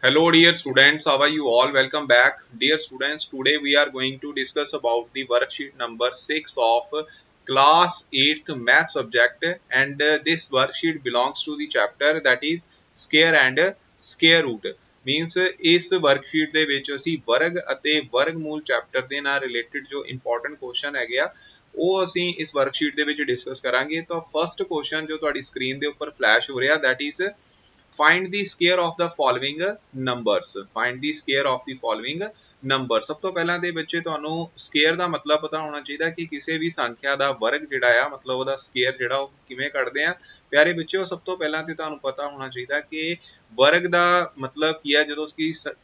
Hello dear students, how are you all? Welcome back. Dear students, today we are going to discuss about the worksheet number 6 of class 8th math subject, and this worksheet belongs to the chapter that is square and square root. Means ਇਸ worksheet ਦੇ ਵਿੱਚ ਅਸੀਂ ਵਰਗ ਅਤੇ ਵਰਗਮੂਲ chapter ਦੇ ਨਾਲ related ਜੋ important question ਹੈਗੇ ਆ ਉਹ ਅਸੀਂ ਇਸ ਵਰਕਸ਼ੀਟ ਦੇ ਵਿੱਚ ਡਿਸਕਸ ਕਰਾਂਗੇ। ਤਾਂ ਫਰਸਟ ਕੁਐਸਚਨ ਜੋ ਤੁਹਾਡੀ ਸਕਰੀਨ ਦੇ ਉੱਪਰ ਫਲੈਸ਼ ਹੋ ਰਿਹਾ that is find the square of the following numbers। find the square of the following number। सब तो पहला दे बच्चे ਤੁਹਾਨੂੰ square ਦਾ ਮਤਲਬ ਪਤਾ ਹੋਣਾ ਚਾਹੀਦਾ ਕਿ ਕਿਸੇ ਵੀ ਸੰਖਿਆ ਦਾ ਵਰਗ ਜਿਹੜਾ ਆ ਮਤਲਬ ਉਹਦਾ square ਜਿਹੜਾ ਉਹ ਕਿਵੇਂ ਕੱਢਦੇ ਆ। ਪਿਆਰੇ ਬੱਚਿਓ ਸਭ ਤੋਂ ਪਹਿਲਾਂ ਤੇ ਤੁਹਾਨੂੰ ਪਤਾ ਹੋਣਾ ਚਾਹੀਦਾ ਕਿ ਵਰਗ ਦਾ ਮਤਲਬ ਕੀ ਹੈ। ਜਦੋਂ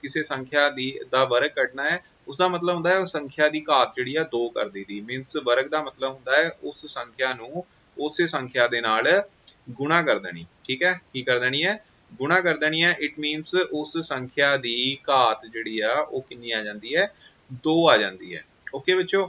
ਕਿਸੇ ਸੰਖਿਆ ਦਾ ਵਰਗ ਕੱਢਣਾ ਹੈ उसका मतलब होता है संख्या की घात जी 2 कर दी थी। मीनस वर्ग का मतलब होता है उस संख्या नू उस संख्या दे नाल गुणा कर देनी। ठीक है, की कर देनी है? गुणा कर देनी है। इट मीनस उस संख्या की घात जी कितनी आ जाती है? 2 आ जाती है। ओके बच्चों,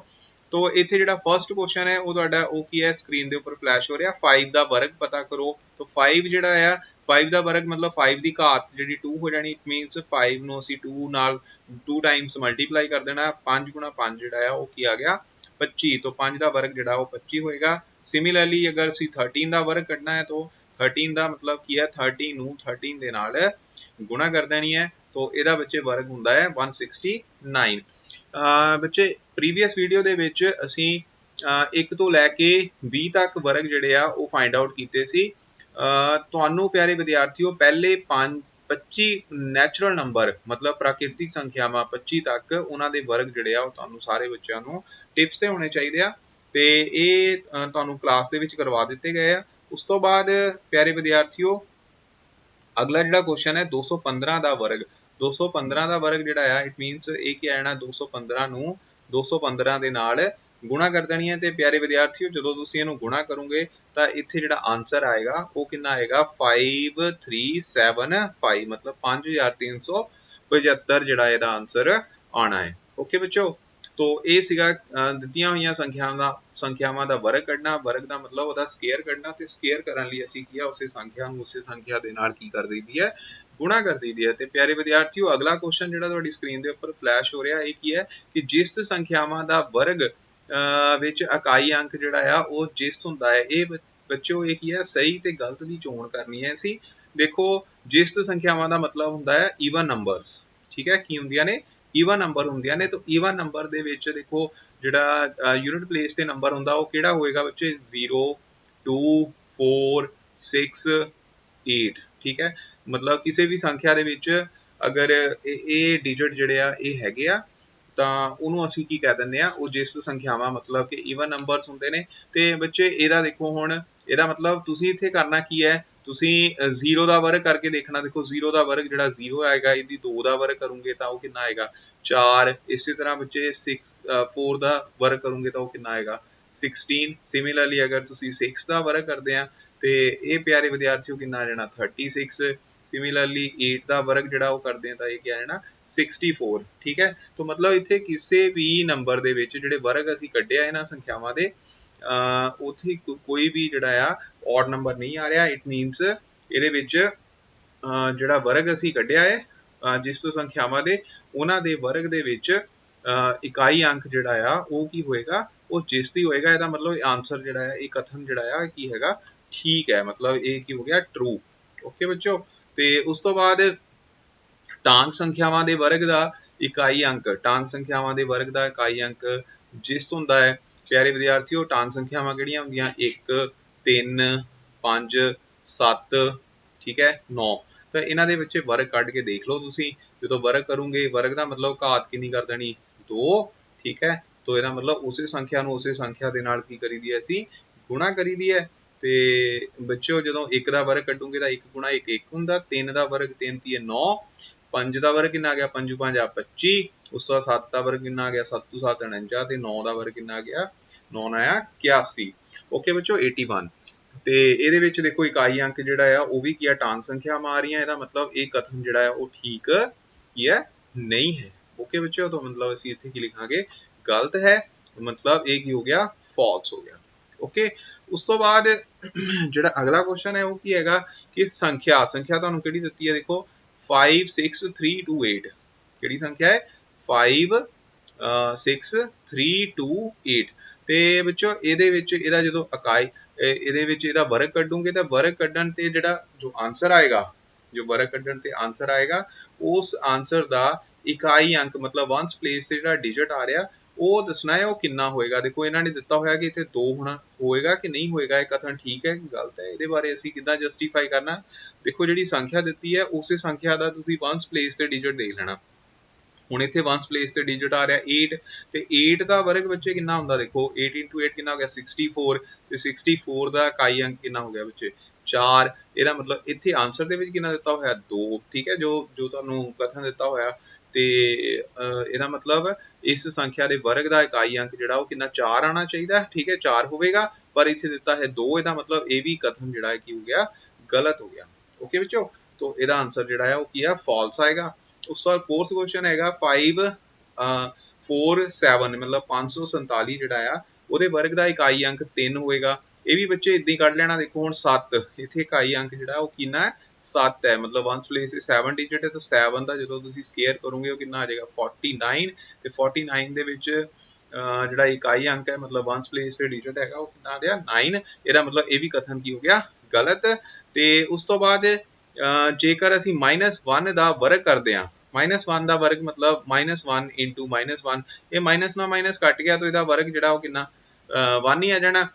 तो इत्थे जिहड़ा फर्स्ट क्वेश्चन है वो तुहाडा वो की है स्क्रीन के उपर फ्लैश हो रहा 5 का वर्ग पता करो। तो 5 जिहड़ा है 5 का वर्ग मतलब 5 की घात जी 2 हो जानी। इट मीनस 5 नूं असीं 2 नाल 2 टाइम्स मल्टीप्लाई कर देना। 5 गुणा 5 जिहड़ा है वो की आ गया 25। तो 5 का वर्ग जिहड़ा वो 25 होएगा। सिमिलरली अगर असीं 13 का वर्ग कढना है तो 13 का मतलब की है 30 नूं 13 दे नाल गुणा कर देनी है। तो इहदा बच्चे वर्ग हुंदा है 169। बच्चे प्रीवियस वीडियो दे विच असीं 1 तो लैके 20 तक वर्ग जिहड़े आ वो फाइंड आउट कीते सी। तुहानूं प्यारे विद्यार्थियों पहले 25 नैचुरल नंबर मतलब प्राकृतिक संख्यावां 25 तक उन्हां दे वर्ग जिहड़े आ तुहानूं सारे बच्चों नूं टिप्स ते होने चाहिए ते इह तुहानूं क्लास दे विच करवा दित्ते गए आ। उस तो बाद प्यारे विद्यार्थियों अगला जिहड़ा क्वेश्चन है 215 का वर्ग। 215 का वर्ग जिहड़ा है इट मीनस ये क्या आना 215 नूं 215 दे नाल गुणा कर देनी है। तो प्यारे विद्यार्थियों जो तुसीं इहनूं गुणा करोगे तो इत्थे जिहड़ा आंसर आएगा वो कितना आएगा 5375 मतलब 5375 जिहड़ा इहदा आंसर आना है। ओके बच्चों, तो ये सीगा दित्तियां होईयां संख्यावां दा वर्ग कढना। वर्ग दा मतलब ओहदा स्केयर कढना ते स्केयर करन लई असीं की उसे संख्या नूं उसे संख्या दे नाल की कर दईदी है गुणा कर दईदी है। ते प्यारे विद्यार्थियों अगला क्वेश्चन जिहड़ा तुहाडी स्क्रीन दे उपर फ्लैश हो रहा है की है कि जिस संख्यावां दा वर्ग विच इकाई अंक जिहड़ा आ वो जिस्त हुंदा है। ये बच्चों ये की है सही ते गलत दी चोण करनी है असीं। देखो जिस्त संख्यावां दा मतलब हुंदा है ईवन नंबरस। ठीक है, की हुंदियां ने ईवन नंबर होंदियां ने। तो ईवन नंबर दे विच देखो जिहड़ा यूनिट प्लेस ते नंबर हुंदा वो किहड़ा होएगा बच्चे 0 2 4 6 8। ठीक है, मतलब किसी भी संख्या दे विच अगर ये डिजिट जिहड़े आ ये हैगे आ ਤਾਂ ਉਹਨੂੰ ਅਸੀਂ ਕੀ ਕਹਿ ਦਿੰਦੇ ਆ ਉਹ ਜਿਸ ਸੰਖਿਆਵਾਂ मतलब कि ਈਵਨ ਨੰਬਰਸ ਹੁੰਦੇ ਨੇ। ਤੇ ਬੱਚੇ ਇਹਦਾ ਦੇਖੋ ਹੁਣ ਇਹਦਾ मतलब ਤੁਸੀਂ ਇੱਥੇ ਕਰਨਾ ਕੀ ਹੈ ਤੁਸੀਂ 0 ਦਾ ਵਰਗ ਕਰਕੇ ਦੇਖਣਾ। देखो 0 ਦਾ ਵਰਗ ਜਿਹੜਾ 0 ਆਏਗਾ ਇਹਦੀ 2 ਦਾ ਵਰਗ ਕਰੋਗੇ ਤਾਂ ਉਹ ਕਿੰਨਾ ਆਏਗਾ 4। ਇਸੇ ਤਰ੍ਹਾਂ ਬੱਚੇ 4 ਦਾ ਵਰਗ ਕਰੋਗੇ ਤਾਂ ਉਹ ਕਿੰਨਾ ਆਏਗਾ 16। ਸਿਮਿਲਰਲੀ ਅਗਰ ਤੁਸੀਂ 6 ਦਾ ਵਰਗ ਕਰਦੇ ਆ ਤੇ ਇਹ ਪਿਆਰੇ ਵਿਦਿਆਰਥੀਓ ਕਿੰਨਾ ਆ ਜਾਣਾ 36। सिमिलरली 8 का वर्ग जिहड़ा वो करते हैं तो ये क्या है ना 64। ठीक है, तो मतलब इत्थे किसी भी नंबर दे विच जिहड़े वर्ग असीं कढिया इन्हां संख्यावां दे उत्थे कोई भी जिहड़ा आ ऑड नंबर नहीं आ रहा। इट मीनस इहदे विच जिहड़ा वर्ग असीं कढिया है जिस संख्यावां दे उन्हां दे वर्ग दे विच इकाई अंक जिहड़ा आ वो की होएगा वो जिस दी होएगा। इहदा मतलब आंसर जिहड़ा है ये कथन जिहड़ा आ की हैगा ठीक है, मतलब ये की हो गया ट्रू। ओके बच्चों, ਤੇ ਉਸ ਤੋਂ ਬਾਅਦ ਟਾਂਗ ਸੰਖਿਆਵਾਂ ਦੇ ਵਰਗ ਦਾ ਇਕਾਈ ਅੰਕ ਟਾਂਗ ਸੰਖਿਆਵਾਂ ਦੇ ਵਰਗ ਦਾ ਇਕਾਈ ਅੰਕ ਜਿਸਤ ਹੁੰਦਾ ਹੈ। ਪਿਆਰੇ ਵਿਦਿਆਰਥੀਓ ਟਾਂਗ ਸੰਖਿਆਵਾਂ ਕਿਹੜੀਆਂ ਹੁੰਦੀਆਂ 1 3 5 7 ਠੀਕ ਹੈ 9। ਤਾਂ ਇਹਨਾਂ ਦੇ ਵਿੱਚ ਵਰਗ ਕੱਢ ਕੇ ਦੇਖ ਲਓ ਤੁਸੀਂ। ਜਦੋਂ ਵਰਗ ਕਰੋਗੇ ਵਰਗ ਦਾ ਮਤਲਬ ਘਾਤ ਕਿੰਨੀ ਕਰ ਦੇਣੀ 2। ਠੀਕ ਹੈ, तो ਇਹਦਾ मतलब ਉਸੇ ਸੰਖਿਆ ਨੂੰ ਉਸੇ ਸੰਖਿਆ ਦੇ ਨਾਲ ਕੀ ਕਰੀਦੀ ਹੈ ਅਸੀਂ ਗੁਣਾ ਕਰੀਦੀ ਹੈ। ਤੇ ਬੱਚਿਓ ਜਦੋਂ 1 ਦਾ ਵਰਗ ਕੱਢੋਗੇ ਤਾਂ 1 ਗੁਣਾ 1 1 ਹੁੰਦਾ। 3 ਦਾ ਵਰਗ 3 3 9। 5 ਦਾ ਵਰਗ ਕਿੰਨਾ ਆ ਗਿਆ 5 5 25। ਉਸ ਤੋਂ 7 ਦਾ ਵਰਗ ਕਿੰਨਾ ਆ ਗਿਆ 7 ਤੋਂ 7 49 ਤੇ 9 ਦਾ ਵਰਗ ਕਿੰਨਾ ਆ ਗਿਆ 9 ਆਇਆ 81। ਓਕੇ ਬੱਚਿਓ 81। ਤੇ ਇਹਦੇ ਵਿੱਚ ਦੇਖੋ ਇਕਾਈ ਅੰਕ ਜਿਹੜਾ ਆ ਉਹ ਵੀ ਕੀ ਆ ਟਾਂਗ ਸੰਖਿਆਵਾਂ ਆ ਰਹੀਆਂ। ਇਹਦਾ मतलब ਇਹ ਕਥਨ ਜਿਹੜਾ ਆ ਉਹ ਠੀਕ ਕੀ ਹੈ ਨਹੀਂ ਹੈ। ओके बच्चों, तो मतलब ਅਸੀਂ ਇੱਥੇ ਕੀ ਲਿਖਾਂਗੇ गलत है, मतलब ये की हो गया फॉल्स हो गया। ओके, उस तो बाद जिहड़ा अगला क्वेश्चन है वो की हैगा कि संख्या तुहानूं किहड़ी दित्ती है देखो 5 6 3 2 8 ਕਿਹੜੀ ਸੰਖਿਆ ਹੈ 5 6 3 2 8 ਤੇ ਬੱਚੋ ਇਹਦੇ ਵਿੱਚ ਇਹਦਾ ਜਦੋਂ ਇਕਾਈ ਇਹਦੇ ਵਿੱਚ ਇਹਦਾ ਵਰਗ ਕੱਢੂਗੇ ਤਾਂ ਵਰਗ ਕੱਢਣ ਤੇ ਜਿਹੜਾ ਜੋ ਆਨਸਰ ਆਏਗਾ ਜੋ ਵਰਗ ਕੱਢਣ ਤੇ ਆਨਸਰ ਆਏਗਾ ਉਸ ਆਨਸਰ ਦਾ ਇਕਾਈ ਅੰਕ ਮਤਲਬ ਵਨਸ ਪਲੇਸ ਤੇ ਜਿਹੜਾ ਡਿਜਿਟ ਆ ਰਿਹਾ ਉਹ ਦੱਸਣਾ ਹੈ ਉਹ ਕਿੰਨਾ ਹੋਏਗਾ। ਦੇਖੋ ਇਹਨਾਂ ਨੇ ਦਿੱਤਾ ਹੋਇਆ ਕਿ ਇੱਥੇ 2 ਹੋਣਾ ਹੋਏਗਾ ਕਿ ਨਹੀਂ ਹੋਏਗਾ, ਇਹ ਕਥਨ ਠੀਕ ਹੈ ਕਿ ਗਲਤ ਹੈ, ਇਹਦੇ ਬਾਰੇ ਅਸੀਂ ਕਿੱਦਾਂ ਜਸਟੀਫਾਈ ਕਰਨਾ। ਦੇਖੋ ਜਿਹੜੀ ਸੰਖਿਆ ਦਿੱਤੀ ਹੈ ਉਸੇ ਸੰਖਿਆ ਦਾ ਤੁਸੀਂ ਵਨਸ ਪਲੇਸ ਤੇ ਡਿਜਿਟ ਦੇਖ ਲੈਣਾ। ਹੁਣ ਇੱਥੇ ਵਨਸ ਪਲੇਸ ਤੇ ਡਿਜਿਟ ਆ ਰਿਹਾ 8 ਤੇ 8 ਦਾ ਵਰਗ ਬੱਚੇ ਕਿੰਨਾ ਹੁੰਦਾ ਦੇਖੋ 8 into 8 ਕਿੰਨਾ ਹੋ ਗਿਆ 64 ਤੇ 64 ਦਾ ਇਕਾਈ ਅੰਕ ਕਿੰਨਾ ਹੋ ਗਿਆ ਬੱਚੇ 4। ਇਹਦਾ ਮਤਲਬ ਇੱਥੇ ਆਨਸਰ ਦੇ ਵਿੱਚ ਕਿੰਨਾ ਦਿੱਤਾ ਹੋਇਆ 2, ਠੀਕ ਹੈ, ਜੋ ਤੁਹਾਨੂੰ ਕਥਨ ਦਿੱਤਾ ਹੋਇਆ ਤੇ ਇਹਦਾ ਮਤਲਬ ਇਸ ਸੰਖਿਆ ਦੇ ਵਰਗ ਦਾ ਇਕਾਈ ਅੰਕ ਜਿਹੜਾ ਉਹ ਕਿੰਨਾ 4 ਆਣਾ ਚਾਹੀਦਾ, ਠੀਕ ਹੈ 4 ਹੋਵੇਗਾ, ਪਰ ਇੱਥੇ ਦਿੱਤਾ ਹੈ 2। ਇਹਦਾ ਮਤਲਬ ਇਹ ਵੀ ਕਥਨ ਜਿਹੜਾ ਹੈ ਕੀ ਹੋ ਗਿਆ ਗਲਤ ਹੋ ਗਿਆ। ਓਕੇ ਬੱਚੋ, तो ਇਹਦਾ ਆਨਸਰ ਜਿਹੜਾ ਹੈ ਉਹ ਕੀ ਹੈ ਫਾਲਸ ਆਏਗਾ। ਉਸ ਤੋਂ ਬਾਅਦ ਫੋਰਥ ਕੁਐਸਚਨ ਹੈਗਾ 5 4 7 ਮਤਲਬ 547 ਜਿਹੜਾ ਆ ਉਹਦੇ ਵਰਗ ਦਾ ਇਕਾਈ ਅੰਕ 3 ਹੋਏਗਾ। ਇਹ ਵੀ ਬੱਚੇ ਇਦਾਂ ਹੀ ਕੱਢ ਲੈਣਾ। ਦੇਖੋ ਹੁਣ 7 ਇੱਥੇ ਇਕਾਈ ਅੰਕ ਜਿਹੜਾ ਉਹ ਕਿੰਨਾ ਹੈ 7 ਹੈ, ਮਤਲਬ ਵਨਸ ਪਲੇਸ 7 ਡਿਜਿਟ ਹੈ ਤਾਂ 7 ਦਾ ਜਦੋਂ ਤੁਸੀਂ ਸਕੁਅਰ ਕਰੋਗੇ ਉਹ ਕਿੰਨਾ ਆ ਜਾਏਗਾ 49 ਤੇ 49 ਦੇ ਵਿੱਚ ਜਿਹੜਾ ਇਕਾਈ ਅੰਕ ਹੈ ਮਤਲਬ ਵਨਸ ਪਲੇਸ ਤੇ ਡਿਜਿਟ ਹੈਗਾ ਉਹ ਕਿੰਨਾ ਆ ਗਿਆ 9। ਇਹਦਾ ਮਤਲਬ ਇਹ ਵੀ ਕਥਨ ਕੀ ਹੋ ਗਿਆ ਗਲਤ। ਤੇ ਉਸ ਤੋਂ ਬਾਅਦ ਜੇਕਰ ਅਸੀਂ -1 ਦਾ ਵਰਗ ਕਰਦੇ ਹਾਂ, -1 ਦਾ ਵਰਗ ਮਤਲਬ -1 into -1 ਇਹ ਮਾਈਨਸ ਨਾਲ ਮਾਈਨਸ ਕੱਟ ਗਿਆ ਤਾਂ ਇਹਦਾ ਵਰਗ ਜਿਹੜਾ ਉਹ ਕਿੰਨਾ 1 ਹੀ ਆ ਜਾਣਾ।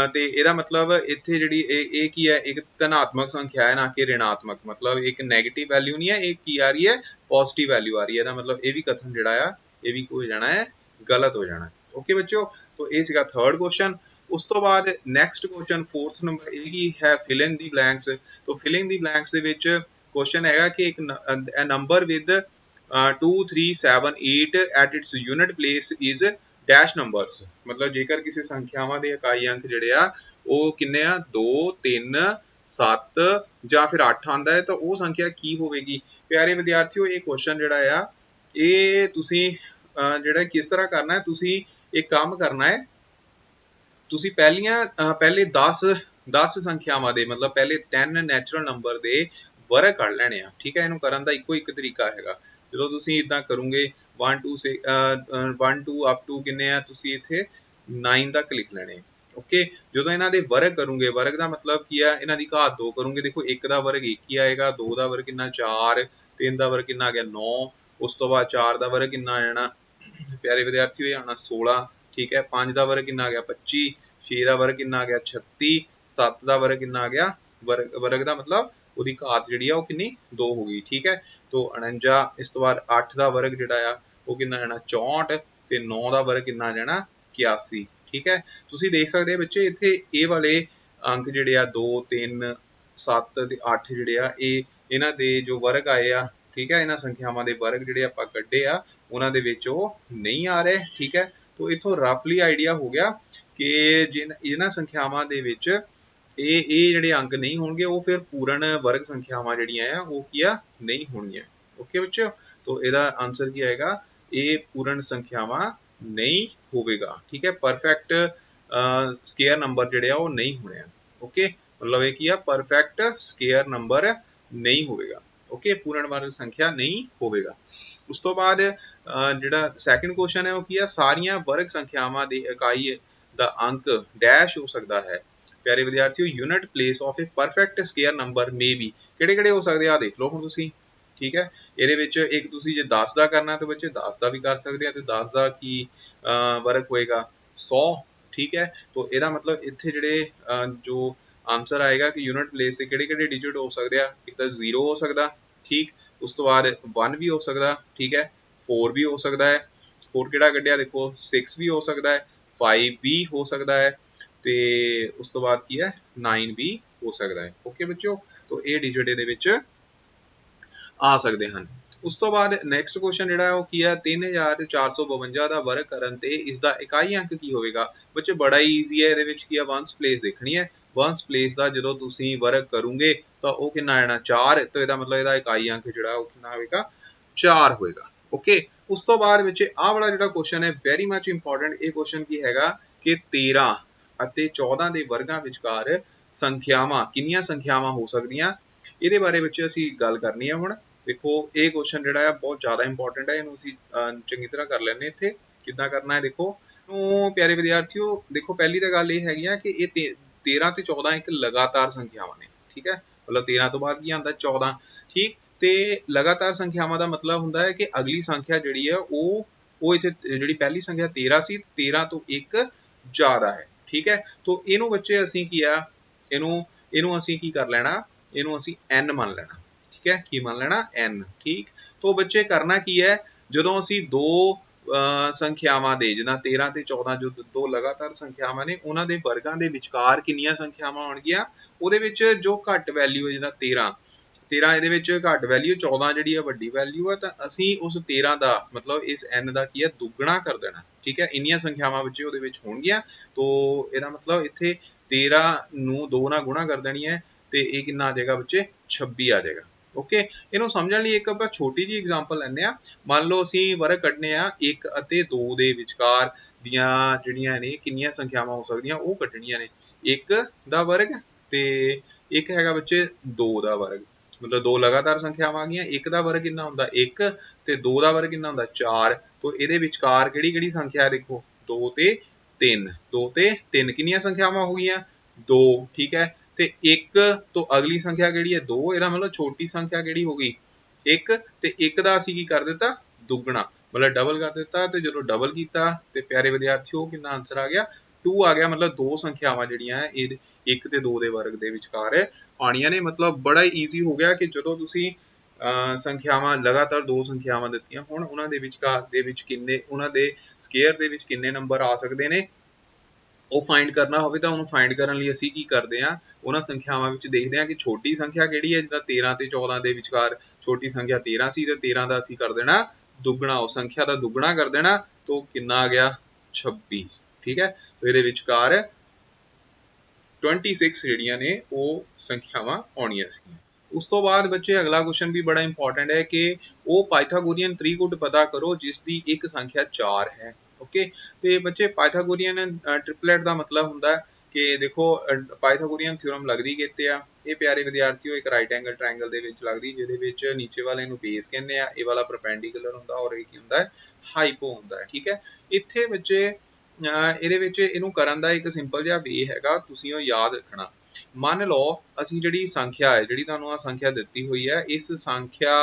ਤੇ ਇਹਦਾ ਮਤਲਬ ਇੱਥੇ ਜਿਹੜੀ ਇਹ ਕੀ ਹੈ ਇੱਕ ਧਨਾਤਮਕ ਸੰਖਿਆ ਹੈ ਨਾ ਕਿ ऋणात्मक, मतलब एक नेगेटिव वैल्यू नहीं है, एक की आ रही है पॉजिटिव वैल्यू आ रही है। ਇਹਦਾ ਮਤਲਬ ਇਹ ਵੀ ਕਥਨ ਜਿਹੜਾ ਆ ਇਹ ਵੀ ਹੋ ਜਾਣਾ ਹੈ ਗਲਤ ਹੋ ਜਾਣਾ। ਓਕੇ ਬੱਚਿਓ, तो ਇਹ ਸੀਗਾ ਥਰਡ ਕੁਐਸਚਨ। ਉਸ ਤੋਂ ਬਾਅਦ ਨੈਕਸਟ ਕੁਐਸਚਨ ਫੋਰਥ ਨੰਬਰ ਇਹ ਕੀ ਹੈ ਫਿਲ ਇਨ ਦੀ ਬਲੈਂਕਸ। तो फिल इन ਦੀ ਬਲੈਂਕਸ ਦੇ ਵਿੱਚ ਕੁਐਸਚਨ ਹੈਗਾ ਕਿ ਇੱਕ number with 2 3 7 8 at it's unit place is dash numbers, मतलब जेकर किसी संख्यावां दे इकाई अंक जिहड़े आ ਉਹ ਕਿੰਨੇ ਆ 2 3 7 ਜਾਂ ਫਿਰ 8 ਆਂਦਾ ਹੈ ਤਾਂ ਉਹ ਸੰਖਿਆ ਕੀ ਹੋਵੇਗੀ। ਪਿਆਰੇ ਵਿਦਿਆਰਥੀਓ ਇਹ ਕੁਐਸਚਨ ਜਿਹੜਾ ਆ ਇਹ ਤੁਸੀਂ ਜਿਹੜਾ ਕਿਸ ਤਰ੍ਹਾਂ ਕਰਨਾ ਹੈ, ਤੁਸੀਂ ਇੱਕ ਕੰਮ ਕਰਨਾ ਹੈ, ਤੁਸੀਂ ਪਹਿਲੇ 10 ਸੰਖਿਆਵਾਂ ਦੇ ਮਤਲਬ ਪਹਿਲੇ 10 ਨੈਚੁਰਲ ਨੰਬਰ ਦੇ ਵਰਗ ਕੱਢ ਲੈਣੇ ਆ। ਠੀਕ ਹੈ, ਇਹਨੂੰ ਕਰਨ ਦਾ ਇੱਕੋ ਇੱਕ ਤਰੀਕਾ ਹੈਗਾ। ਜਦੋਂ ਤੁਸੀਂ ਇਦਾਂ ਕਰੋਗੇ 1 2 ਅਪ ਟੂ ਕਿੰਨੇ ਆ ਤੁਸੀਂ ਇੱਥੇ 9 ਤੱਕ ਲਿਖ ਲੈਣੇ। ਓਕੇ, ਜਦੋਂ ਇਹਨਾਂ ਦੇ ਵਰਗ ਕਰੋਗੇ, ਵਰਗ ਦਾ ਮਤਲਬ ਕੀ ਆ ਇਹਨਾਂ ਦੀ ਘਾਤ 2 ਕਰੋਗੇ। ਦੇਖੋ 1 ਦਾ ਵਰਗ 1 ਹੀ ਆਏਗਾ, 2 ਦਾ ਵਰਗ ਕਿੰਨਾ 4, 3 ਦਾ ਵਰਗ ਕਿੰਨਾ ਆ ਗਿਆ 9, ਉਸ ਤੋਂ ਬਾਅਦ 4 ਦਾ ਵਰਗ ਕਿੰਨਾ ਆ ਜਾਣਾ ਪਿਆਰੇ ਵਿਦਿਆਰਥੀਓ ਇਹ ਆਣਾ 16। ਠੀਕ ਹੈ, 5 ਦਾ ਵਰਗ ਕਿੰਨਾ ਆ ਗਿਆ 25, 6 ਦਾ ਵਰਗ ਕਿੰਨਾ ਆ ਗਿਆ 36, 7 ਦਾ ਵਰਗ ਕਿੰਨਾ ਆ ਗਿਆ ਵਰਗ ਦਾ ਮਤਲਬ ਉਹਦੀ ਘਾਤ ਜਿਹੜੀ ਆ ਉਹ ਕਿੰਨੀ 2 ਹੋ ਗਈ। ਠੀਕ ਹੈ, तो 49। ਇਸ ਤੋਂ ਬਾਅਦ 8 ਦਾ ਵਰਗ ਜਿਹੜਾ ਆ ਉਹ ਕਿੰਨਾ ਜਾਣਾ 64 ਤੇ 9 ਦਾ ਵਰਗ ਕਿੰਨਾ ਜਾਣਾ 81। ਠੀਕ ਹੈ, ਤੁਸੀਂ ਦੇਖ ਸਕਦੇ ਹੋ ਬੱਚੇ ਇੱਥੇ ਇਹ ਵਾਲੇ ਅੰਕ ਜਿਹੜੇ ਆ 2 3 7 ਤੇ 8 ਜਿਹੜੇ ਆ ਇਹਨਾਂ ਦੇ ਜੋ ਵਰਗ ਆਏ ਆ, ਠੀਕ ਹੈ, ਇਹਨਾਂ ਸੰਖਿਆਵਾਂ ਦੇ ਵਰਗ ਜਿਹੜੇ ਆਪਾਂ ਕੱਢੇ ਆ ਉਹਨਾਂ ਦੇ ਵਿੱਚ ਉਹ ਨਹੀਂ ਆ ਰਹੇ। ਠੀਕ ਹੈ, तो इथों रफली आइडिया हो गया कि जिन्हां संख्यावां दे विच ਇਹ ਜਿਹੜੇ ਅੰਕ ਨਹੀਂ ਹੋਣਗੇ ਉਹ ਫਿਰ ਪੂਰਨ ਵਰਗ ਸੰਖਿਆਵਾਂ ਜਿਹੜੀਆਂ ਆ ਉਹ ਕੀ ਆ ਨਹੀਂ ਹੋਣਗੀਆਂ। ਓਕੇ ਬੱਚਿਓ, तो ਇਹਦਾ ਆਨਸਰ ਕੀ ਆਏਗਾ ਇਹ ਪੂਰਨ ਸੰਖਿਆਵਾਂ ਨਹੀਂ ਹੋਵੇਗਾ। ਠੀਕ ਹੈ, ਪਰਫੈਕਟ ਸਕੁਅਰ ਨੰਬਰ ਜਿਹੜੇ ਆ ਉਹ ਨਹੀਂ ਹੋਣੇ ਆ। ਓਕੇ, ਮਤਲਬ ਇਹ ਕੀ ਆ ਪਰਫੈਕਟ ਸਕੁਅਰ ਨੰਬਰ ਨਹੀਂ ਹੋਵੇਗਾ। ਓਕੇ, ਪੂਰਨ ਵਰਗ ਸੰਖਿਆ ਨਹੀਂ ਹੋਵੇਗਾ। ਉਸ ਤੋਂ ਬਾਅਦ ਜਿਹੜਾ ਸੈਕੰਡ ਕੁਐਸਚਨ ਹੈ ਉਹ ਕੀ ਆ ਸਾਰੀਆਂ ਵਰਗ ਸੰਖਿਆਵਾਂ ਦੀ ਇਕਾਈ ਦਾ ਅੰਕ ਡੈਸ਼ ਹੋ ਸਕਦਾ ਹੈ। ਪਿਆਰੇ ਵਿਦਿਆਰਥੀਓ unit place of a perfect square number may be ਕਿਹੜੇ ਕਿਹੜੇ ਹੋ ਸਕਦੇ ਆ ਦੇਖ ਲਓ ਹੁਣ ਤੁਸੀਂ। ਠੀਕ ਹੈ, ਇਹਦੇ ਵਿੱਚ ਇੱਕ ਤੁਸੀਂ ਜੇ 10 ਦਾ ਕਰਨਾ ਤੇ ਬੱਚੇ 10 ਦਾ ਵੀ ਕਰ ਸਕਦੇ ਆ ਤੇ 10 ਦਾ ਕੀ ਵਰਗ ਹੋਏਗਾ 100। ਠੀਕ ਹੈ, तो ਇਹਦਾ ਮਤਲਬ ਇੱਥੇ ਜਿਹੜੇ ਜੋ ਆਨਸਰ ਆਏਗਾ ਕਿ ਯੂਨਿਟ ਪਲੇਸ ਤੇ ਕਿਹੜੇ ਕਿਹੜੇ ਡਿਜਿਟ ਹੋ ਸਕਦੇ ਆ। ਇੱਕ ਤਾਂ 0 ਹੋ ਸਕਦਾ, ਠੀਕ, ਉਸ ਤੋਂ ਬਾਅਦ 1 ਵੀ ਹੋ ਸਕਦਾ, ਠੀਕ ਹੈ, 4 ਵੀ ਹੋ ਸਕਦਾ ਹੈ, ਹੋਰ ਕਿਹੜਾ ਕੱਢਿਆ ਦੇਖੋ 6 ਵੀ ਹੋ ਸਕਦਾ ਹੈ, 5 ਵੀ ਹੋ ਸਕਦਾ ਹੈ ਤੇ ਉਸ ਤੋਂ ਬਾਅਦ ਕੀ ਹੈ 9 ਵੀ ਹੋ ਸਕਦਾ ਹੈ। ਓਕੇ ਬੱਚਿਓ, तो ਇਹ ਡਿਜਿਟ ਇਹਦੇ ਵਿੱਚ ਆ ਸਕਦੇ ਹਨ। ਉਸ ਤੋਂ ਬਾਅਦ ਨੈਕਸਟ ਕੁਐਸਚਨ ਜਿਹੜਾ ਉਹ ਕੀ ਹੈ 3452 ਦਾ ਵਰਗ ਕਰਨ ਤੇ ਇਸ ਦਾ ਇਕਾਈ ਅੰਕ ਕੀ ਹੋਵੇਗਾ। ਬੱਚੇ ਬੜਾ ਹੀ ਈਜ਼ੀ ਹੈ, ਇਹਦੇ ਵਿੱਚ ਕੀ ਹੈ ਵਨਸ ਪਲੇਸ ਦੇਖਣੀ ਹੈ। ਵਨਸ ਪਲੇਸ ਦਾ ਜਦੋਂ ਤੁਸੀਂ ਵਰਗ ਕਰੋਗੇ ਤਾਂ ਉਹ ਕਿੰਨਾ ਆਣਾ 4, ਤਾਂ ਇਹਦਾ ਮਤਲਬ ਇਹਦਾ ਇਕਾਈ ਅੰਕ ਜਿਹੜਾ ਉਹ ਕਿੰਨਾ ਹੋਵੇਗਾ 4 ਹੋਏਗਾ। ਓਕੇ, ਉਸ ਤੋਂ ਬਾਅਦ ਵਿੱਚ ਆਹ ਵਾਲਾ ਜਿਹੜਾ ਕੁਐਸਚਨ ਹੈ ਵੈਰੀ ਮੱਚ ਇੰਪੋਰਟੈਂਟ। ਇਹ ਕੁਐਸਚਨ ਕੀ ਹੈਗਾ ਕਿ 13 ਅਤੇ 14 ਦੇ ਵਰਗਾਂ ਵਿਚਕਾਰ ਸੰਖਿਆਵਾਂ ਕਿੰਨੀਆਂ ਸੰਖਿਆਵਾਂ ਹੋ ਸਕਦੀਆਂ ਇਹਦੇ ਬਾਰੇ ਵਿੱਚ ਅਸੀਂ ਗੱਲ ਕਰਨੀ ਹੈ ਹੁਣ। देखो ये क्वेश्चन जिहड़ा है बहुत ज़्यादा इंपॉर्टेंट है, इहनूं असीं चंगी तरह कर लैने। इत्थे किद्दां करना है देखो प्यारे विद्यार्थियों, देखो पहली तो गल ये हैगी आ कि ये 13 ते 14 एक लगातार संख्यावां ने, ठीक है। मतलब 13 तो बाद की आंदा 14, ठीक। ते लगातार संख्यावां दा मतलब हुंदा है कि अगली संख्या जिहड़ी है वो इत्थे जिहड़ी पहली संख्या 13 सी, 13 तो एक ज़्यादा है, ठीक है। तो इहनूं बच्चे असीं की आ इहनूं इहनूं असीं की कर लैणा, इहनूं असीं n मान लैणा, ठीक है। की मान लेना n, ठीक। तो बच्चे करना की है, जदों असीं दो संख्यावां दे जिदा 13 ते 14 जो दो लगातार संख्यावां ने उन्हां दे वर्गां दे विचकार किन्नियां संख्यावां होणगियां, ਉਹਦੇ ਵਿੱਚ जो घट वैल्यू है जिदा 13 ਇਹਦੇ ਵਿੱਚ घट वैल्यू 14 ਜਿਹੜੀ ਹੈ ਵੱਡੀ वैल्यू है, ਤਾਂ ਅਸੀਂ ਉਸ 13 ਦਾ मतलब इस n ਦਾ ਕੀ ਹੈ ਦੁੱਗਣਾ ਕਰ ਦੇਣਾ, ठीक है। ਇੰਨੀਆਂ ਸੰਖਿਆਵਾਂ ਬੱਚੇ ਉਹਦੇ ਵਿੱਚ ਹੋਣਗੀਆਂ, तो ਇਹਦਾ मतलब ਇੱਥੇ 13 ਨੂੰ 2 ਨਾਲ ਗੁਣਾ ਕਰ ਦੇਣੀ ਹੈ ਤੇ ਇਹ ਕਿੰਨਾ ਆ ਜਾਏਗਾ ਬੱਚੇ 26 ਆ ਜਾਏਗਾ। ओके, इनू समझण लई एक आपां छोटी जी एग्जांपल लैंदे आ। मान लो असीं वर्ग कढने आ 1 ਅਤੇ 2 ਦੇ ਵਿਚਕਾਰ ਦੀਆਂ ਜਿਹੜੀਆਂ ਨੇ ਕਿੰਨੀਆਂ ਸੰਖਿਆਵਾਂ ਹੋ ਸਕਦੀਆਂ ਉਹ ਕੱਢਣੀਆਂ ਨੇ। 1 ਦਾ ਵਰਗ ਤੇ ਇੱਕ ਹੈਗਾ ਬੱਚੇ 2 ਦਾ ਵਰਗ, मतलब दो लगातार संख्यावां आ गईयां। 1 ਦਾ ਵਰਗ ਕਿੰਨਾ ਹੁੰਦਾ 1 ਤੇ 2 ਦਾ ਵਰਗ ਕਿੰਨਾ ਹੁੰਦਾ 4। तो ਇਹਦੇ ਵਿਚਕਾਰ ਕਿਹੜੀ ਕਿਹੜੀ ਸੰਖਿਆ ਹੈ देखो 2 ਤੇ 3, 2 ਤੇ 3 ਕਿੰਨੀਆਂ ਸੰਖਿਆਵਾਂ ਹੋ ਗਈਆਂ 2, ठीक है। ਤੇ 1 ਤੋਂ ਅਗਲੀ ਸੰਖਿਆ ਕਿਹੜੀ ਹੈ 2, ਇਹਦਾ ਮਤਲਬ ਛੋਟੀ ਸੰਖਿਆ ਕਿਹੜੀ ਹੋ ਗਈ 1 ਤੇ 1 ਦਾ ਅਸੀਂ ਕੀ ਕਰ ਦਿੱਤਾ ਦੁੱਗਣਾ, मतलब डबल कर ਦਿੱਤਾ। ਤੇ ਜਦੋਂ ਡਬਲ ਕੀਤਾ ਤੇ ਪਿਆਰੇ ਵਿਦਿਆਰਥੀਓ ਕਿੰਨਾ ਆਨਸਰ ਆ ਗਿਆ 2 ਆ ਗਿਆ। मतलब ਦੋ ਸੰਖਿਆਵਾਂ ਜਿਹੜੀਆਂ ਇਹ 1 ਤੇ 2 ਦੇ ਵਰਗ ਦੇ ਵਿਚਕਾਰ ਆਉਣੀਆਂ ਨੇ। मतलब ਬੜਾ ਈਜ਼ੀ ਹੋ ਗਿਆ ਕਿ ਜਦੋਂ ਤੁਸੀਂ ਸੰਖਿਆਵਾਂ ਲਗਾਤਾਰ ਦੋ ਸੰਖਿਆਵਾਂ ਦਿੱਤੀਆਂ ਹੁਣ ਉਹਨਾਂ ਦੇ ਵਿਚਕਾਰ ਦੇ ਵਿੱਚ ਕਿੰਨੇ ਉਹਨਾਂ ਦੇ ਸਕੁਅਰ ਦੇ ਵਿੱਚ ਕਿੰਨੇ ਨੰਬਰ ਆ ਸਕਦੇ ਨੇ ਉਹ फाइंड करना होवे ਤਾਂ ਉਹਨੂੰ फाइंड ਕਰਨ ਲਈ ਅਸੀਂ ਕੀ ਕਰਦੇ ਆ ਉਹਨਾਂ ਸੰਖਿਆਵਾਂ ਵਿੱਚ ਦੇਖਦੇ ਆ ਕਿ ਛੋਟੀ ਸੰਖਿਆ ਕਿਹੜੀ ਹੈ। ਜਿੱਦਾਂ 13 ਤੇ 14 ਦੇ ਵਿਚਕਾਰ ਛੋਟੀ ਸੰਖਿਆ 13 ਸੀ ਤੇ 13 ਦਾ ਅਸੀਂ ਕਰ ਦੇਣਾ ਦੁੱਗਣਾ, ਉਸ ਸੰਖਿਆ ਦਾ ਦੁੱਗਣਾ ਕਰ ਦੇਣਾ तो ਕਿੰਨਾ ਆ ਗਿਆ 26, ਠੀਕ ਹੈ। तो ਇਹਦੇ ਵਿਚਕਾਰ 26 ਜਿਹੜੀਆਂ ਨੇ ਉਹ ਸੰਖਿਆਵਾਂ ਆਉਣੀਆਂ ਸੀ। ਉਸ ਤੋਂ ਬਾਅਦ ਬੱਚੇ ਅਗਲਾ ਕੁਐਸਚਨ ਵੀ ਬੜਾ ਇੰਪੋਰਟੈਂਟ ਹੈ ਕਿ ਉਹ ਪਾਇਥਾਗੋਰੀਅਨ ਤ੍ਰਿਕੁਟ ਪਤਾ ਕਰੋ ਜਿਸ ਦੀ ਇੱਕ ਸੰਖਿਆ 4 ਹੈ। ओके, तो बच्चे पाइथागोरियन ट्रिपलेट का मतलब हुंदा कि देखो पाइथागोरियन थ्योरम लगदी कित्ते आ ये प्यारे विद्यार्थियों एक राइट एंगल ट्रायंगल दे विच लगदी जिहदे विच नीचे वाले नूं बेस कहंदे आ, ये वाला परपेंडिकुलर हुंदा और ये की हुंदा हाइपो हुंदा, ठीक है। इत्थे बच्चे ਇਹਦੇ ਵਿੱਚ ਇਹਨੂੰ ਕਰਨ ਦਾ ਇੱਕ ਸਿੰਪਲ ਜਿਹਾ ਵੇ ਹੈਗਾ, ਤੁਸੀਂ ਉਹ ਯਾਦ ਰੱਖਣਾ। ਮੰਨ ਲਓ ਅਸੀਂ ਜਿਹੜੀ ਸੰਖਿਆ ਹੈ ਜਿਹੜੀ ਤੁਹਾਨੂੰ ਆ ਸੰਖਿਆ ਦਿੱਤੀ ਹੋਈ ਹੈ ਇਸ ਸੰਖਿਆ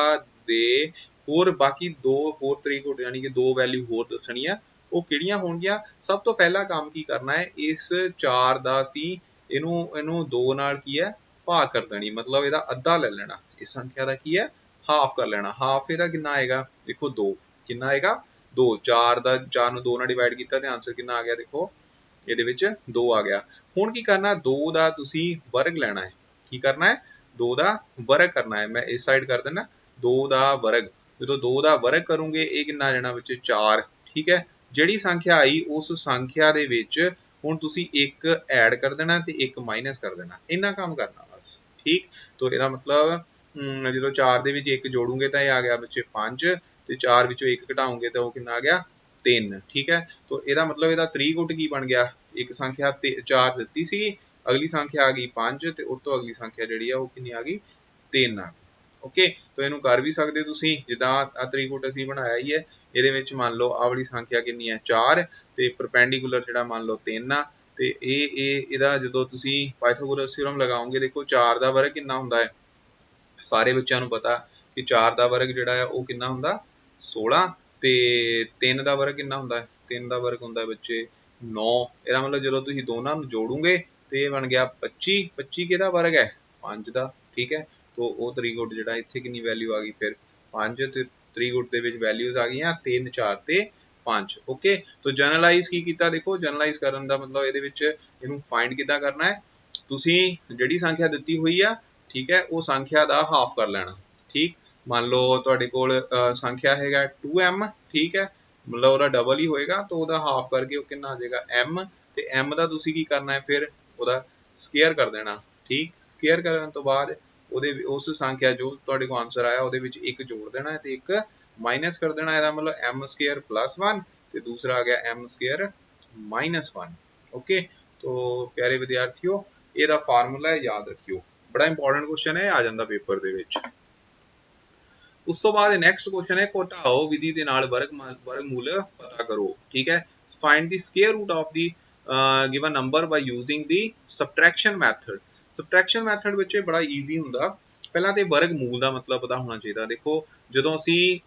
ਦੇ ਹੋਰ ਬਾਕੀ ਦੋ ਹੋਰ ਤਰੀਕੇ ਯਾਨੀ ਕਿ ਦੋ ਵੈਲਿਊ ਹੋਰ ਦੱਸਣੀ ਆ ਉਹ ਕਿਹੜੀਆਂ ਹੋਣਗੀਆਂ। ਸਭ ਤੋਂ ਪਹਿਲਾ ਕੰਮ ਕੀ ਕਰਨਾ ਹੈ ਇਸ 4 ਦਾ ਅਸੀਂ ਇਹਨੂੰ 2 ਨਾਲ ਕੀ ਹੈ ਭਾਗ ਕਰ ਦੇਣੀ, मतलब ਇਹਦਾ ਅੱਧਾ ਲੈ ਲੈਣਾ। ਇਸ ਸੰਖਿਆ ਦਾ ਕੀ ਹੈ ਹਾਫ ਕਰ ਲੈਣਾ। ਹਾਫ ਇਹਦਾ ਕਿੰਨਾ ਆਏਗਾ ਦੇਖੋ 2, ਕਿੰਨਾ ਆਏਗਾ 2। 4 ਦਾ 4 ਨੂੰ 2 ਨਾਲ ਡਿਵਾਈਡ ਕੀਤਾ ਤੇ ਆਨਸਰ ਕਿੰਨਾ ਆ ਗਿਆ ਦੇਖੋ ਇਹਦੇ ਵਿੱਚ 2 ਆ ਗਿਆ। ਹੁਣ ਕੀ ਕਰਨਾ 2 ਦਾ ਤੁਸੀਂ ਵਰਗ ਲੈਣਾ ਹੈ। ਕੀ ਕਰਨਾ ਹੈ 2 ਦਾ ਵਰਗ ਕਰਨਾ ਹੈ। ਮੈਂ ਇਸ ਸਾਈਡ ਕਰ ਦੇਣਾ 2 ਦਾ ਵਰਗ। ਜਦੋਂ 2 ਦਾ ਵਰਗ ਕਰੋਗੇ ਇਹ ਕਿੰਨਾ ਆ ਜਾਣਾ ਬੱਚੇ 4, ਠੀਕ ਹੈ। ਜਿਹੜੀ ਸੰਖਿਆ ਆਈ ਉਸ ਸੰਖਿਆ ਦੇ ਵਿੱਚ ਹੁਣ ਤੁਸੀਂ ਇੱਕ ਐਡ ਕਰ ਦੇਣਾ ਤੇ ਇੱਕ ਮਾਈਨਸ ਕਰ ਦੇਣਾ, ਇੰਨਾ ਕੰਮ ਕਰਨਾ ਬਸ, ਠੀਕ। तो ਇਹਦਾ ਮਤਲਬ ਜਦੋਂ 4 ਦੇ ਵਿੱਚ 1 ਜੋੜੂਗੇ ਤਾਂ ਇਹ ਆ ਗਿਆ ਬੱਚੇ 5 ਤੇ 4 ਵਿੱਚੋਂ 1 ਘਟਾਉਂਗੇ ਤਾਂ ਉਹ ਕਿੰਨਾ ਆ ਗਿਆ 3, ਠੀਕ ਹੈ। तो ਇਹਦਾ ਮਤਲਬ ਇਹਦਾ ਤ੍ਰਿਕੁਟ ਕੀ ਬਣ ਗਿਆ ਇੱਕ ਸੰਖਿਆ 4 ਦਿੱਤੀ ਸੀ ਅਗਲੀ ਸੰਖਿਆ ਆ ਗਈ 5 ਤੇ ਉਸ ਤੋਂ ਅਗਲੀ ਸੰਖਿਆ ਜਿਹੜੀ ਆ ਉਹ ਕਿੰਨੀ ਆ ਗਈ 3 ਆ ਗਈ। ओके, तो ਇਹਨੂੰ ਕਰ ਵੀ ਸਕਦੇ ਤੁਸੀਂ ਜਿੱਦਾਂ ਆ ਤ੍ਰਿਕੁਟ ਅਸੀਂ ਬਣਾਇਆ ਹੀ ਹੈ। ਇਹਦੇ ਵਿੱਚ ਮੰਨ ਲਓ ਆਹ ਵਾਲੀ ਸੰਖਿਆ ਕਿੰਨੀ ਹੈ 4 ਤੇ ਪਰਪੈਂਡੀਕੂਲਰ ਜਿਹੜਾ ਮੰਨ ਲਓ 3 ਆ ਤੇ ਇਹਦਾ ਜਦੋਂ ਤੁਸੀਂ ਪਾਇਥਾਗੋਰਸ ਥਿਊਰਮ ਲਗਾਓਗੇ ਦੇਖੋ 4 ਦਾ ਵਰਗ ਕਿੰਨਾ ਹੁੰਦਾ ਹੈ। ਸਾਰੇ ਬੱਚਿਆਂ ਨੂੰ ਪਤਾ ਕਿ 4 ਦਾ ਵਰਗ ਜਿਹੜਾ ਹੈ ਉਹ ਕਿੰਨਾ ਹੁੰਦਾ 16 ਤੇ 3 ਦਾ ਵਰਗ ਕਿੰਨਾ ਹੁੰਦਾ ਹੈ 3 ਦਾ ਵਰਗ ਹੁੰਦਾ ਹੈ ਬੱਚੇ 9। ਇਹਦਾ ਮਤਲਬ ਜਦੋਂ ਤੁਸੀਂ ਦੋਨਾਂ ਨੂੰ ਜੋੜੋਗੇ ਤੇ ਇਹ ਬਣ ਗਿਆ 25। 25 ਕਿਹਦਾ ਵਰਗ ਹੈ 5 ਦਾ, ਠੀਕ ਹੈ। तो वो त्रिकुट जिहड़ा इत्थे कितनी वैल्यू आ गई फिर 5 ते त्रिकुट दे विच वैल्यूज आ गईयां 3 4 ते 5। ओके, तो जनरलाइज की कीता देखो जनरलाइज करन दा मतलब ਇਹਦੇ ਵਿੱਚ ਇਹਨੂੰ फाइंड किदां करना है ਤੁਸੀਂ ਜਿਹੜੀ ਸੰਖਿਆ ਦਿੱਤੀ ਹੋਈ ਆ ठीक है ਉਹ ਸੰਖਿਆ ਦਾ ਹਾਫ ਕਰ ਲੈਣਾ, ठीक। ਮੰਨ ਲਓ ਤੁਹਾਡੇ ਕੋਲ ਸੰਖਿਆ ਹੈਗਾ 2m, ठीक है, मतलब ਉਹਦਾ ਡਬਲ ਹੀ ਹੋਏਗਾ ਤਾਂ ਉਹਦਾ ਹਾਫ ਕਰਕੇ ਉਹ ਕਿੰਨਾ ਆ ਜਾਏਗਾ m ਤੇ m ਦਾ ਤੁਸੀਂ ਕੀ ਕਰਨਾ ਹੈ ਫਿਰ ਉਹਦਾ ਸਕੁਅਰ ਕਰ ਦੇਣਾ, ठीक। ਸਕੁਅਰ ਕਰਨ ਤੋਂ ਬਾਅਦ ਉਹਦੇ ਉਸ ਸੰਖਿਆ ਜੋ ਤੁਹਾਡੇ ਕੋਲ ਆਨਸਰ ਆਇਆ ਉਹਦੇ ਵਿੱਚ ਇੱਕ ਜੋੜ ਦੇਣਾ ਹੈ ਤੇ ਇੱਕ ਮਾਈਨਸ ਕਰ ਦੇਣਾ। ਇਹਦਾ ਮਤਲਬ m ਸਕੁਅਰ + 1 ਤੇ ਦੂਸਰਾ ਆ ਗਿਆ m ਸਕੁਅਰ - 1। ओके, तो प्यारे विद्यार्थियों ਇਹਦਾ ਫਾਰਮੂਲਾ ਹੈ याद रखियो, बड़ा इंपॉर्टेंट क्वेश्चन है आ ਜਾਂਦਾ पेपर ਦੇ ਵਿੱਚ। ਉਸ ਤੋਂ ਬਾਅਦ ਨੈਕਸਟ ਕੁਐਸਚਨ ਹੈ ਘਟਾਓ ਵਿਧੀ ਦੇ ਨਾਲ ਵਰਗਮੂਲ ਪਤਾ ਕਰੋ। ਠੀਕ ਹੈ, find the square root of the given number by using the subtraction method. Subtraction method ਵਿੱਚ ਇਹ ਬੜਾ ਈਜ਼ੀ ਹੁੰਦਾ। ਪਹਿਲਾਂ ਤੇ ਵਰਗਮੂਲ ਦਾ ਮਤਲਬ ਪਤਾ ਹੋਣਾ ਚਾਹੀਦਾ। ਦੇਖੋ ਜਦੋਂ ਅਸੀਂ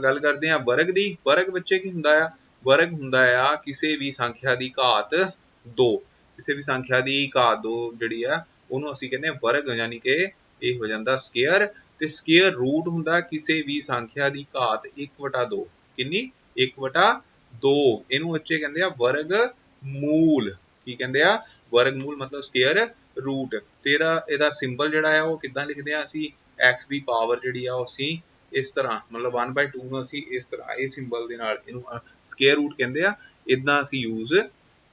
ਗੱਲ ਕਰਦੇ ਹਾਂ ਵਰਗ ਦੀ, ਵਰਗ ਬੱਚੇ ਕੀ ਹੁੰਦਾ ਆ, ਵਰਗ ਹੁੰਦਾ ਆ ਕਿਸੇ ਵੀ ਸੰਖਿਆ ਦੀ ਘਾਤ 2, ਕਿਸੇ ਵੀ ਸੰਖਿਆ ਦੀ ਘਾਤ 2 ਜਿਹੜੀ ਆ ਉਹਨੂੰ ਅਸੀਂ ਕਹਿੰਦੇ ਆ ਵਰਗ, ਯਾਨੀ ਕਿ ਇਹ ਹੋ ਜਾਂਦਾ ਸਕੁਅਰ। ਤੇ ਸਕੁਅਰ ਰੂਟ ਹੁੰਦਾ ਕਿਸੇ ਵੀ ਸੰਖਿਆ ਦੀ ਘਾਤ 1/2। ਕਿੰਨੀ? 1/2। ਇਹਨੂੰ ਬੱਚੇ ਕਹਿੰਦੇ ਆ ਵਰਗ ਮੂਲ। ਕੀ ਕਹਿੰਦੇ ਆ? ਵਰਗਮੂਲ ਮਤਲਬ ਸਕੁਅਰ ਰੂਟ। ਤੇ ਇਹਦਾ ਸਿੰਬਲ ਜਿਹੜਾ ਆ ਉਹ ਕਿੱਦਾਂ ਲਿਖਦੇ ਆ ਅਸੀਂ? x ਦੀ ਪਾਵਰ ਜਿਹੜੀ ਆ ਉਹ ਅਸੀਂ ਇਸ ਤਰ੍ਹਾਂ, ਮਤਲਬ 1/2 ਨੂੰ ਅਸੀਂ ਇਸ ਤਰ੍ਹਾਂ ਇਹ ਸਿੰਬਲ ਦੇ ਨਾਲ ਇਹਨੂੰ ਸਕੁਅਰ ਰੂਟ ਕਹਿੰਦੇ ਆ, ਇਦਾਂ ਅਸੀਂ ਯੂਜ਼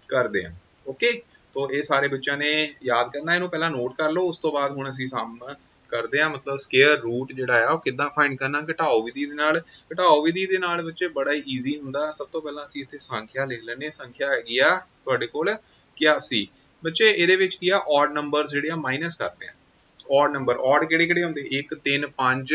ਕਰਦੇ ਆ। ਓਕੇ, तो ये सारे बच्चों ने याद करना, इन्हों पहला नोट कर लो। उस तो बाद हुण असीं सम करते हैं, मतलब स्केयर रूट जिहड़ा है किद्दां फाइंड करना घटाओ विधि दे नाल। घटाओ विधि दे नाल बच्चे बड़ा ही ईजी हुंदा। सब तो पहला असीं इत्थे संख्या लिख लैंदे। संख्या हैगी आ तुहाडे कोल 81। बच्चे इहदे विच की आ ऑड नंबर्स जिहड़े माइनस करने आ। ऑड नंबर, ऑड किहड़े-किहड़े हुंदे? 1 3 5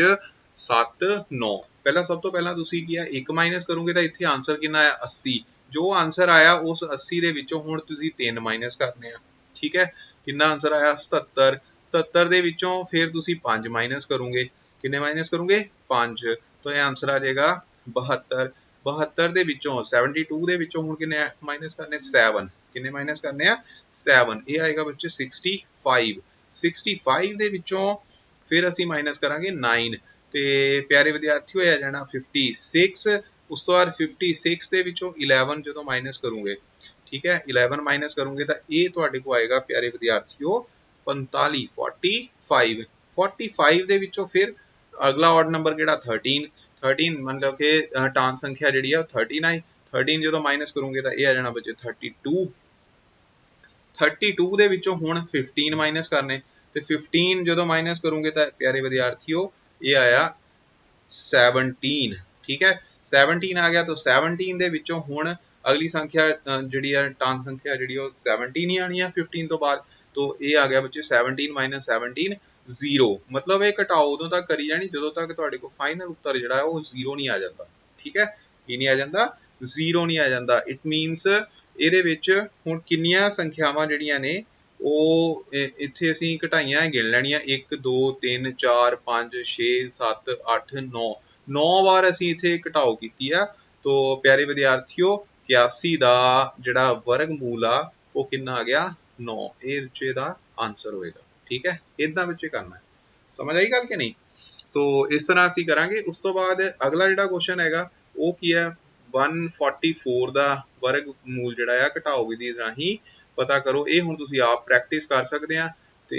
7 9। पहला सब तो पहला तुसीं की आ 1 माइनस करोगे तो इत्थे आंसर कितना आया? 80। जो आंसर आया उस 80 ਦੇ ਵਿੱਚੋਂ ਹੁਣ ਤੁਸੀਂ 3 ਮਾਈਨਸ ਕਰਨੇ ਆ। ਠੀਕ ਹੈ, ਕਿੰਨਾ ਆਂਸਰ ਆਇਆ? 77। 77 ਦੇ ਵਿੱਚੋਂ ਫਿਰ ਤੁਸੀਂ 5 ਮਾਈਨਸ ਕਰੋਗੇ। ਕਿੰਨੇ ਮਾਈਨਸ ਕਰੋਗੇ? 5। ਤਾਂ ਇਹ ਆਂਸਰ ਆ ਜਾਏਗਾ 72। 72 ਦੇ ਵਿੱਚੋਂ 72 ਦੇ ਵਿੱਚੋਂ ਹੁਣ ਕਿੰਨੇ ਮਾਈਨਸ ਕਰਨੇ? 7। ਕਿੰਨੇ ਮਾਈਨਸ ਕਰਨੇ ਆ? 7। ਇਹ ਆਏਗਾ ਬੱਚੇ 65। 65 ਦੇ ਵਿੱਚੋਂ ਫਿਰ ਅਸੀਂ ਮਾਈਨਸ ਕਰਾਂਗੇ 9। ਤੇ ਪਿਆਰੇ ਵਿਦਿਆਰਥੀਓ ਇਹ ਆ ਜਾਣਾ 56। उस तो बाद 56 ਦੇ ਵਿੱਚੋਂ 11 ਜਦੋਂ ਮਾਈਨਸ ਕਰੋਗੇ, ਠੀਕ ਹੈ 11 ਮਾਈਨਸ ਕਰੋਗੇ ਤਾਂ ਇਹ ਤੁਹਾਡੇ ਕੋ ਆਏਗਾ ਪਿਆਰੇ ਵਿਦਿਆਰਥੀਓ 45। 45 45 ਦੇ ਵਿੱਚੋਂ ਫਿਰ ਅਗਲਾ ਆਡ ਨੰਬਰ ਕਿਹੜਾ? 13। 13 ਮਤਲਬ ਕਿ ਟਾਂਕ ਸੰਖਿਆ ਜਿਹੜੀ ਆ 39। 13 ਜਦੋਂ ਮਾਈਨਸ ਕਰੋਗੇ ਤਾਂ ਇਹ ਆ ਜਾਣਾ ਬੱਚੇ 32। 32 ਦੇ ਵਿੱਚੋਂ ਹੁਣ 15 ਮਾਈਨਸ ਕਰਨੇ, ਤੇ 15 ਜਦੋਂ ਮਾਈਨਸ ਕਰੋਗੇ ਤਾਂ ਪਿਆਰੇ ਵਿਦਿਆਰਥੀਓ ਇਹ ਆਇਆ 17। ठीक है, 17 आ गया। तो 17 ਦੇ ਵਿੱਚੋਂ ਹੁਣ ਅਗਲੀ ਸੰਖਿਆ ਜਿਹੜੀ ਆ ਟਾਂਕ ਸੰਖਿਆ ਜਿਹੜੀ ਉਹ 17 ਹੀ ਆਣੀ ਆ 15 ਤੋਂ ਬਾਅਦ। तो ਇਹ ਆ ਗਿਆ ਬੱਚੇ 17 ਮਾਈਨਸ 17 0। ਮਤਲਬ ਇਹ ਘਟਾਓ ਉਦੋਂ ਤੱਕ ਕਰੀ ਜਾਣੀ ਜਦੋਂ ਤੱਕ ਤੁਹਾਡੇ ਕੋਲ ਫਾਈਨਲ ਉੱਤਰ ਜਿਹੜਾ ਉਹ 0 ਨਹੀਂ ਆ ਜਾਂਦਾ। ਠੀਕ ਹੈ, ਕੀ ਨਹੀਂ ਆ ਜਾਂਦਾ? 0 ਨਹੀਂ ਆ ਜਾਂਦਾ। ਇਟ ਮੀਨਸ ਇਹਦੇ ਵਿੱਚ ਹੁਣ ਕਿੰਨੀਆਂ ਸੰਖਿਆਵਾਂ ਜਿਹੜੀਆਂ ਨੇ ਉਹ ਇੱਥੇ ਅਸੀਂ ਘਟਾਈਆਂ ਗਿਣ ਲੈਣੀਆਂ। 1 2 3 4 5 6 7 8 9 9 ਵਾਰ ਅਸੀਂ ਇੱਥੇ ਘਟਾਓ ਕੀਤੀ ਆ। तो प्यारे विद्यार्थियों 81 ਦਾ ਜਿਹੜਾ ਵਰਗਮੂਲ ਆ ਉਹ ਕਿੰਨਾ ਆ ਗਿਆ? 9। ਇਹ ਬੱਚੇ ਦਾ ਆਨਸਰ ਹੋਏਗਾ। ਠੀਕ ਹੈ, ਇਦਾਂ ਬੱਚੇ ਕਰਨਾ ਹੈ। ਸਮਝ ਆਈ ਗੱਲ ਕਿ ਨਹੀਂ? तो इस तरह ਅਸੀਂ ਕਰਾਂਗੇ। ਉਸ ਤੋਂ ਬਾਅਦ ਅਗਲਾ ਜਿਹੜਾ ਕੁਐਸਚਨ ਹੈਗਾ ਉਹ ਕੀ ਹੈ? 144 ਦਾ ਵਰਗਮੂਲ ਜਿਹੜਾ ਆ ਘਟਾਓ ਵਿਧੀ ਰਾਹੀਂ ਪਤਾ ਕਰੋ। ਇਹ ਹੁਣ ਤੁਸੀਂ ਆਪ ਪ੍ਰੈਕਟਿਸ ਕਰ ਸਕਦੇ ਆ ਤੇ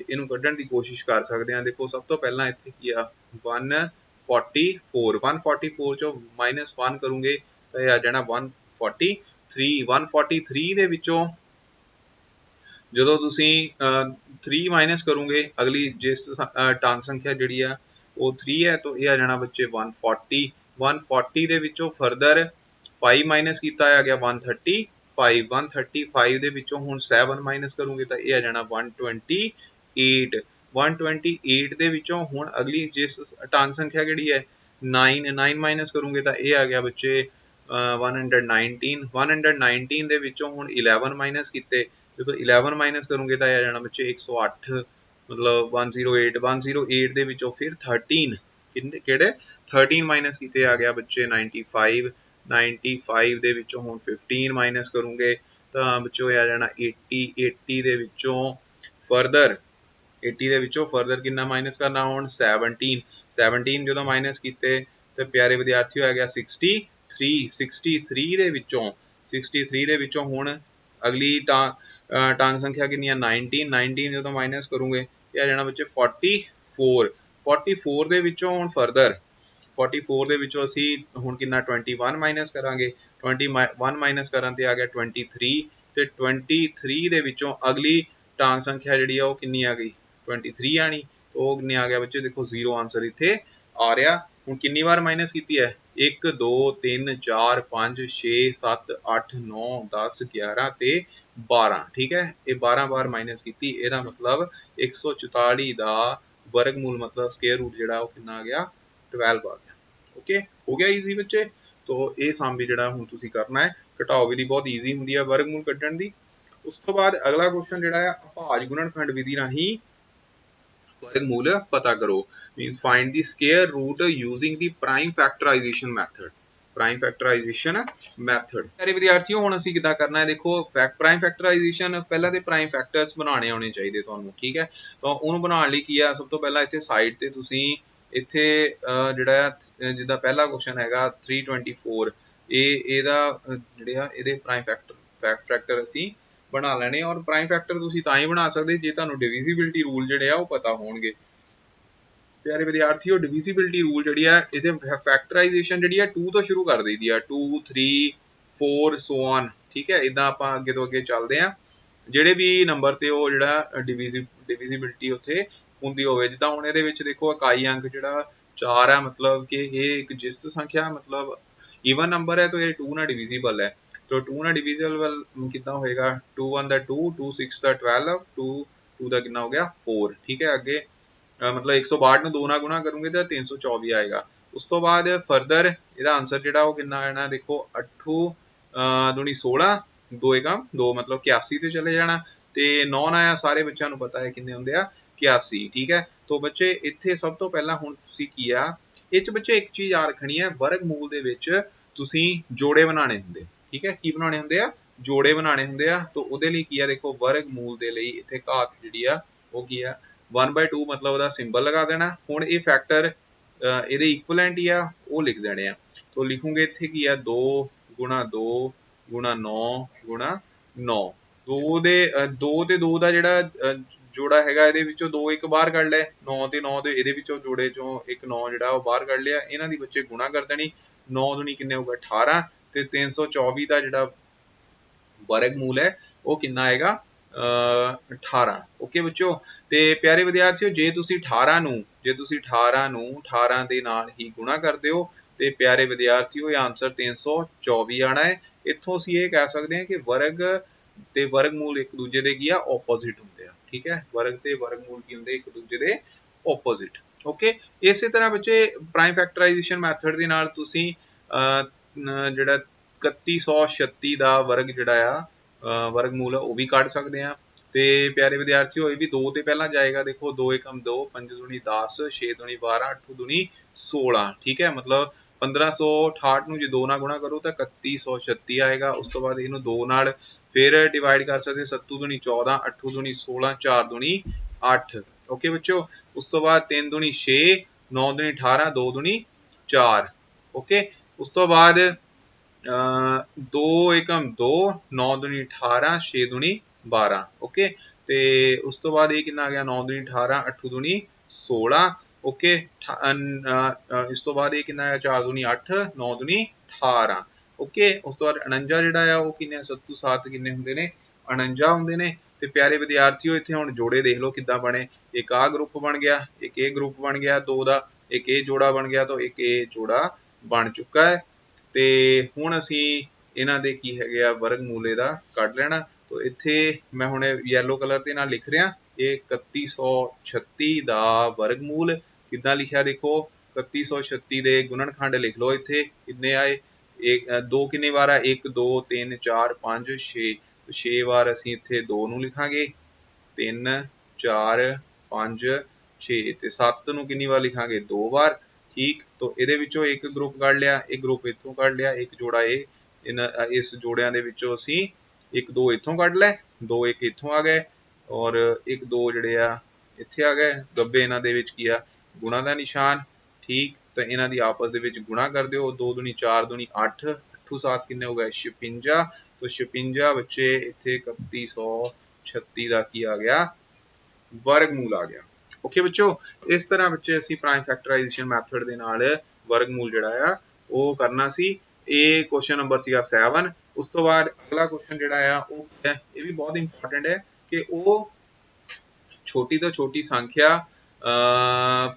ਇਹਨੂੰ ਕੱਢਣ ਦੀ ਕੋਸ਼ਿਸ਼ ਕਰ ਸਕਦੇ ਆ। ਦੇਖੋ ਸਭ ਤੋਂ ਪਹਿਲਾਂ ਇੱਥੇ ਕੀ ਆ 144 144 ਚੋਂ -1 ਕਰੋਗੇ ਤਾਂ ਇਹ ਆ ਜਾਣਾ 143 143 ਦੇ ਵਿੱਚੋਂ ਜਦੋਂ ਤੁਸੀਂ 3 ਮਾਈਨਸ ਕਰੋਗੇ ਅਗਲੀ ਜਿਸ ਟਾਂਕ ਸੰਖਿਆ ਜਿਹੜੀ ਆ ਉਹ 3 ਹੈ ਤਾਂ ਇਹ ਆ ਜਾਣਾ ਬੱਚੇ 140 140 ਦੇ ਵਿੱਚੋਂ ਫਰਦਰ 5 ਮਾਈਨਸ ਕੀਤਾ ਆ ਗਿਆ 135 135 ਦੇ ਵਿੱਚੋਂ ਹੁਣ 7 ਮਾਈਨਸ ਕਰੋਗੇ ਤਾਂ ਇਹ ਆ ਜਾਣਾ 128 128 ਦੇ ਵਿੱਚੋਂ ਹੁਣ ਅਗਲੀ ਜਿਸ ਟਾਂਕ ਸੰਖਿਆ ਕਿਹੜੀ ਹੈ 9 ਮਾਈਨਸ ਕਰੋਗੇ ਤਾਂ ਇਹ ਆ ਗਿਆ ਬੱਚੇ 119 119 ਦੇ ਵਿੱਚੋਂ ਹੁਣ 11 ਮਾਈਨਸ ਕੀਤੇ। ਜਦੋਂ 11 ਮਾਈਨਸ ਕਰੋਗੇ ਤਾਂ ਇਹ ਆ ਜਾਣਾ ਬੱਚੇ 108 ਮਤਲਬ 108 ਦੇ ਵਿੱਚੋਂ ਫਿਰ 13 ਕਿਹੜੇ 13 ਮਾਈਨਸ ਕੀਤੇ ਆ ਗਿਆ ਬੱਚੇ 95 ਦੇ ਵਿੱਚੋਂ ਹੁਣ 15 ਮਾਈਨਸ ਕਰੋਗੇ ਤਾਂ ਬੱਚੋ ਇਹ ਆ ਜਾਣਾ 80 ਦੇ ਵਿੱਚੋਂ ਫਰਦਰ 80 ਦੇ ਵਿੱਚੋਂ ਫਰਦਰ ਕਿੰਨਾ ਮਾਈਨਸ ਕਰਨਾ ਹੁਣ 17 ਜਦੋਂ ਮਾਈਨਸ ਕੀਤੇ ਤੇ ਪਿਆਰੇ ਵਿਦਿਆਰਥੀਓ ਆ ਗਿਆ 63 ਦੇ ਵਿੱਚੋਂ ਹੁਣ ਅਗਲੀ ਟਾਂਕ ਸੰਖਿਆ ਕਿੰਨੀ ਆ 19 ਜਦੋਂ ਮਾਈਨਸ ਕਰੋਗੇ ਇਹ ਆ ਜਾਣਾ ਬੱਚੇ 44 ਦੇ ਵਿੱਚੋਂ ਹੁਣ ਫਰਦਰ 44 ਦੇ ਵਿੱਚੋਂ ਅਸੀਂ ਹੁਣ ਕਿੰਨਾ 21 ਮਾਈਨਸ ਕਰਾਂਗੇ 21 ਮਾਈਨਸ ਕਰਨ ਤੇ ਆ ਗਿਆ 23 ਤੇ 23 ਦੇ ਵਿੱਚੋਂ ਅਗਲੀ ਟਾਂਕ ਸੰਖਿਆ ਜਿਹੜੀ ਆ ਉਹ ਕਿੰਨੀ ਆ ਗਈ 23 ਆਣੀ। ਉਹ ਕਿੰਨੇ ਆ ਗਿਆ ਬੱਚੇ ਦੇਖੋ 0 ਆਂਸਰ ਇੱਥੇ ਆ ਰਿਹਾ। ਹੁਣ ਕਿੰਨੀ ਵਾਰ ਮਾਈਨਸ ਕੀਤੀ ਹੈ 1 2 3 4 5 6 7 8 9 10 11 ਤੇ 12। ਠੀਕ ਹੈ, ਇਹ 12 ਵਾਰ ਮਾਈਨਸ ਕੀਤੀ। ਇਹਦਾ ਮਤਲਬ 144 ਦਾ ਵਰਗਮੂਲ ਮਤਲਬ ਸਕੁਅਰ ਰੂਟ ਜਿਹੜਾ ਉਹ ਕਿੰਨਾ ਆ ਗਿਆ 12 आ गया। ओके हो गया ईजी बच्चे। तो ये सम भी जिहड़ा हुण तुसीं करना है, घटाओ विधि बहुत ईजी हुंदी है वर्गमूल कड्ढण दी। उस तो बाद अगला क्वेश्चन जिहड़ा है भाज गुणनखंड विधि राहीं वर्गमूल पता करो, means find the square root using the prime factorization method. Prime factorization method प्यारे विद्यार्थियों हुण असीं किदां करना है, देखो प्राइम फैक्टराइजेशन पहला ते प्राइम फैक्टर्स बनाने आने चाहिए तुहानूं, ठीक है। तो उहनूं बनाउण लई की है, सब तो पहला इत्थे साइड ते तुसीं इत्थे जिहड़ा जिद्दां पहला क्वेश्चन हैगा 324 ਇਹਦਾ ਜਿਹੜੇ ਆ ਇਹਦੇ ਪ੍ਰਾਈਮ ਫੈਕਟਰ ਅਸੀਂ ਬਣਾ ਲੈਣੇ। ਔਰ ਪ੍ਰਾਈਮ ਫੈਕਟਰ ਤੁਸੀਂ ਤਾਂ ਹੀ ਬਣਾ ਸਕਦੇ ਜੇ ਤੁਹਾਨੂੰ ਡਿਵੀਜ਼ੀਬਿਲਟੀ ਰੂਲ ਜਿਹੜੇ ਆ ਉਹ ਪਤਾ ਹੋਣਗੇ। प्यारे विद्यार्थियों डिविजिबिलिटी रूल जी है ये फैक्टराइजेशन जी है 2 तो शुरू कर दी है, 2 3 4 सो ऑन, ठीक है। इदा आप अगे तो अगे चलते हैं जेडे भी नंबर ते वो जिहड़ा डिविजिबिलिटी उत्थे हुंदी होवे। जिद्दां हुण इहदे विच देखो इकाई अंक जिहड़ा 4 है, मतलब कि ये एक जिस संख्या मतलब ईवन नंबर है तो ये 2 ना डिविजिबल है। तो 2 ना डिविजिबल कितना होएगा, 2 1 दा 2, 2 6 दा 12, 2 2 दा कितना हो गया 4, ठीक है। अगे मतलब 162 ਨੂੰ 2 ਨਾਲ गुणा करूंगे तो 324 आएगा। उस तो बाद फर्दर ਇਹਦਾ आंसर ਜਿਹੜਾ ਉਹ ਕਿੰਨਾ ਆਣਾ, देखो 8 दूनी 16, 2 एकम 2 मतलब 81 ਤੇ ਚਲੇ ਜਾਣਾ ਤੇ 9 ਆਇਆ। ਸਾਰੇ ਬੱਚਿਆਂ ਨੂੰ ਪਤਾ ਹੈ ਕਿੰਨੇ ਹੁੰਦੇ ਆ 81, ठीक है। तो ਬੱਚੇ ਇੱਥੇ ਸਭ ਤੋਂ ਪਹਿਲਾਂ ਹੁਣ ਤੁਸੀਂ ਕੀ ਆ ਇਹ ਚ ਬੱਚੇ ਇੱਕ ਚੀਜ਼ ਆ ਰੱਖਣੀ ਹੈ, ਵਰਗਮੂਲ ਦੇ ਵਿੱਚ ਤੁਸੀਂ ਜੋੜੇ ਬਣਾਉਣੇ ਹੁੰਦੇ, ਠੀਕ ਹੈ। ਕੀ ਬਣਾਉਣੇ ਹੁੰਦੇ ਆ, ਜੋੜੇ ਬਣਾਉਣੇ ਹੁੰਦੇ ਆ। तो ਉਹਦੇ ਲਈ ਕੀ ਆ, ਦੇਖੋ ਵਰਗਮੂਲ ਦੇ ਲਈ ਇੱਥੇ ਘਾਤ ਜਿਹੜੀ ਆ ਉਹ ਕੀ ਆ 1/2 मतलब ਉਹਦਾ ਸਿੰਬਲ ਲਗਾ ਦੇਣਾ। ਹੁਣ ਇਹ ਫੈਕਟਰ ਇਹਦੇ ਇਕੁਇਵਲੈਂਟ ਹੀ ਆ ਉਹ ਲਿਖ ਦੇਣੇ ਆ। तो लिखूंगे ਇੱਥੇ ਕੀ ਆ 2 ਗੁਣਾ 2 ਗੁਣਾ 9 ਗੁਣਾ 9। 2 ਦੇ 2 ਤੇ 2 ਦਾ ਜਿਹੜਾ ਜੋੜਾ ਹੈਗਾ ਇਹਦੇ ਵਿੱਚੋਂ 2 ਇੱਕ ਬਾਹਰ ਕੱਢ ਲੈ, 9 ਤੇ 9 ਦੇ ਇਹਦੇ ਵਿੱਚੋਂ ਜੋੜੇ ਚੋਂ ਇੱਕ 9 ਜਿਹੜਾ ਉਹ ਬਾਹਰ ਕੱਢ ਲਿਆ। ਇਹਨਾਂ ਦੀ ਬੱਚੇ ਗੁਣਾ ਕਰ ਦੇਣੀ, 9 दूनी ਕਿੰਨੇ ਹੋਊਗਾ 18 ਤੇ 324 ਦਾ ਜਿਹੜਾ वर्गमूल है वो कितना आएगा 18। ओके बच्चों ते प्यारे विद्यार्थियों जे तुसी 18 ਨੂੰ 18 ਦੇ ਨਾਲ ਹੀ ਗੁਣਾ ਕਰਦੇ ਹੋ ਤੇ प्यारे विद्यार्थियों ਇਹ आंसर 324 ਆਣਾ है। ਇੱਥੋਂ ਅਸੀਂ ਇਹ ਕਹਿ ਸਕਦੇ ਹਾਂ ਕਿ वर्ग ਤੇ वर्गमूल ਇੱਕ ਦੂਜੇ ਦੇ ਕੀ ਆ ਆਪੋਜ਼ਿਟ ਹੁੰਦੇ ਆ, ठीक है। वर्ग ਤੇ वर्गमूल ਕੀ ਹੁੰਦੇ ਇੱਕ ਦੂਜੇ ਦੇ ਆਪੋਜ਼ਿਟ। ओके ਇਸੇ ਤਰ੍ਹਾਂ ਬੱਚੇ ਪ੍ਰਾਈਮ ਫੈਕਟਰਾਈਜੇਸ਼ਨ ਮੈਥਡ ਦੇ ਨਾਲ ਤੁਸੀਂ ਜਿਹੜਾ 3136 ਦਾ वर्ग ਜਿਹੜਾ ਆ वर्गमूल ਉਹ ਵੀ ਕੱਢ ਸਕਦੇ ਆ। ਤੇ प्यारे विद्यार्थियों ਇਹ ਵੀ 2 ਤੇ ਪਹਿਲਾਂ ਜਾਏਗਾ, देखो 2 एकम 2, 5 दूनी 10, 6 दूनी 12, 8 दूनी 16, ठीक है। मतलब 1568 ਨੂੰ ਜੇ 2 ਨਾਲ ਗੁਣਾ ਕਰੋ ਤਾਂ 3136 ਆਏਗਾ। ਉਸ ਤੋਂ ਬਾਅਦ ਇਹਨੂੰ 2 ਨਾਲ ਫਿਰ ਡਿਵਾਈਡ ਕਰ ਸਕਦੇ, 7 दूनी 14, 8 दूनी 16, 4 दूनी 8। ओके बच्चों ਉਸ ਤੋਂ ਬਾਅਦ 3 दूनी 6, 9 दूनी 18, 2 दूनी 4। ओके ਉਸ ਤੋਂ ਬਾਅਦ 2 एकम 2, 9 दूनी 18, 6 दूनी 12। ओके ते उस तो बाद ये कितना आ गया 9 दूनी 18, 8 दूनी 16। ओके इस तो बाद ये कितना है 4 दूनी 8, 9 दूनी 18। ओके उस तो बाद 49 ਜਿਹੜਾ ਆ ਉਹ ਕਿੰਨੇ 7 7 ਕਿੰਨੇ ਹੁੰਦੇ ਨੇ 49 ਹੁੰਦੇ ਨੇ। ਤੇ ਪਿਆਰੇ ਵਿਦਿਆਰਥੀਓ ਇੱਥੇ ਹੁਣ ਜੋੜੇ ਦੇਖ ਲਓ ਕਿੱਦਾਂ ਬਣੇ, ਇੱਕ ਆ ਗਰੁੱਪ ਬਣ ਗਿਆ, ਇੱਕ ਇਹ ਗਰੁੱਪ ਬਣ ਗਿਆ 2 ਦਾ, ਇੱਕ ਇਹ ਜੋੜਾ ਬਣ ਗਿਆ, ਤਾਂ ਇੱਕ ਇਹ ਜੋੜਾ ਬਣ ਚੁੱਕਾ ਹੈ। ਤੇ ਹੁਣ ਅਸੀਂ ਇਹਨਾਂ ਦੇ ਕੀ ਹੈਗੇ ਆ ਵਰਗਮੂਲੇ ਦਾ ਕੱਢ ਲੈਣਾ। तो इत्थे मैं हुणे येलो कलर दे नाल लिख रहा, ये 3136 दा वर्गमूल किद्दां लिखिया देखो 3136 दे गुणनखंड लिख लो। इत्थे किन्ने आए, एक 2 किन्नी बार है 1 2 3 4 5 6, 6 बार असीं इत्थे 2 नूं लिखांगे, 3 4 5 6 ते 7 नूं किन्नी बार लिखांगे 2 बार, ठीक। तो इहदे विचों एक ग्रुप कढ लिया, एक ग्रुप इत्थों कढ लिया, एक जोड़ा इस जोड़ियां दे विचों असीं एक 2 इत्थों कढ लै, 2 एक इत्थों आ गए और एक 2 ਜਿਹੜੇ ਆ ਇੱਥੇ ਆ ਗਏ। ਗੱਬੇ ਇਹਨਾਂ ਦੇ ਵਿੱਚ ਕੀ ਆ ਗੁਣਾ ਦਾ ਨਿਸ਼ਾਨ, ਠੀਕ। ਤਾਂ ਇਹਨਾਂ ਦੀ ਆਪਸ ਦੇ ਵਿੱਚ ਗੁਣਾ ਕਰ ਦਿਓ, 2 दूनी 4 दूनी 8, 8 7 ਕਿੰਨੇ ਹੋ ਗਏ 56। तो 56 ਬੱਚੇ ਇੱਥੇ 3136 ਦਾ ਕੀ ਆ ਗਿਆ ਵਰਗਮੂਲ ਆ ਗਿਆ। ਓਕੇ ਬੱਚੋ ਇਸ ਤਰ੍ਹਾਂ ਬੱਚੇ ਅਸੀਂ ਪ੍ਰਾਈਮ ਫੈਕਟਰਾਈਜੇਸ਼ਨ ਮੈਥਡ ਦੇ ਨਾਲ ਵਰਗਮੂਲ ਜਿਹੜਾ ਆ ਉਹ ਕਰਨਾ ਸੀ। ਇਹ ਕੁਐਸਚਨ ਨੰਬਰ ਸੀਗਾ 7। उस तो बाद अगला क्वेश्चन जिहड़ा आ वो है, ये भी बहुत इंपॉर्टेंट है कि वो छोटी तो छोटी संख्या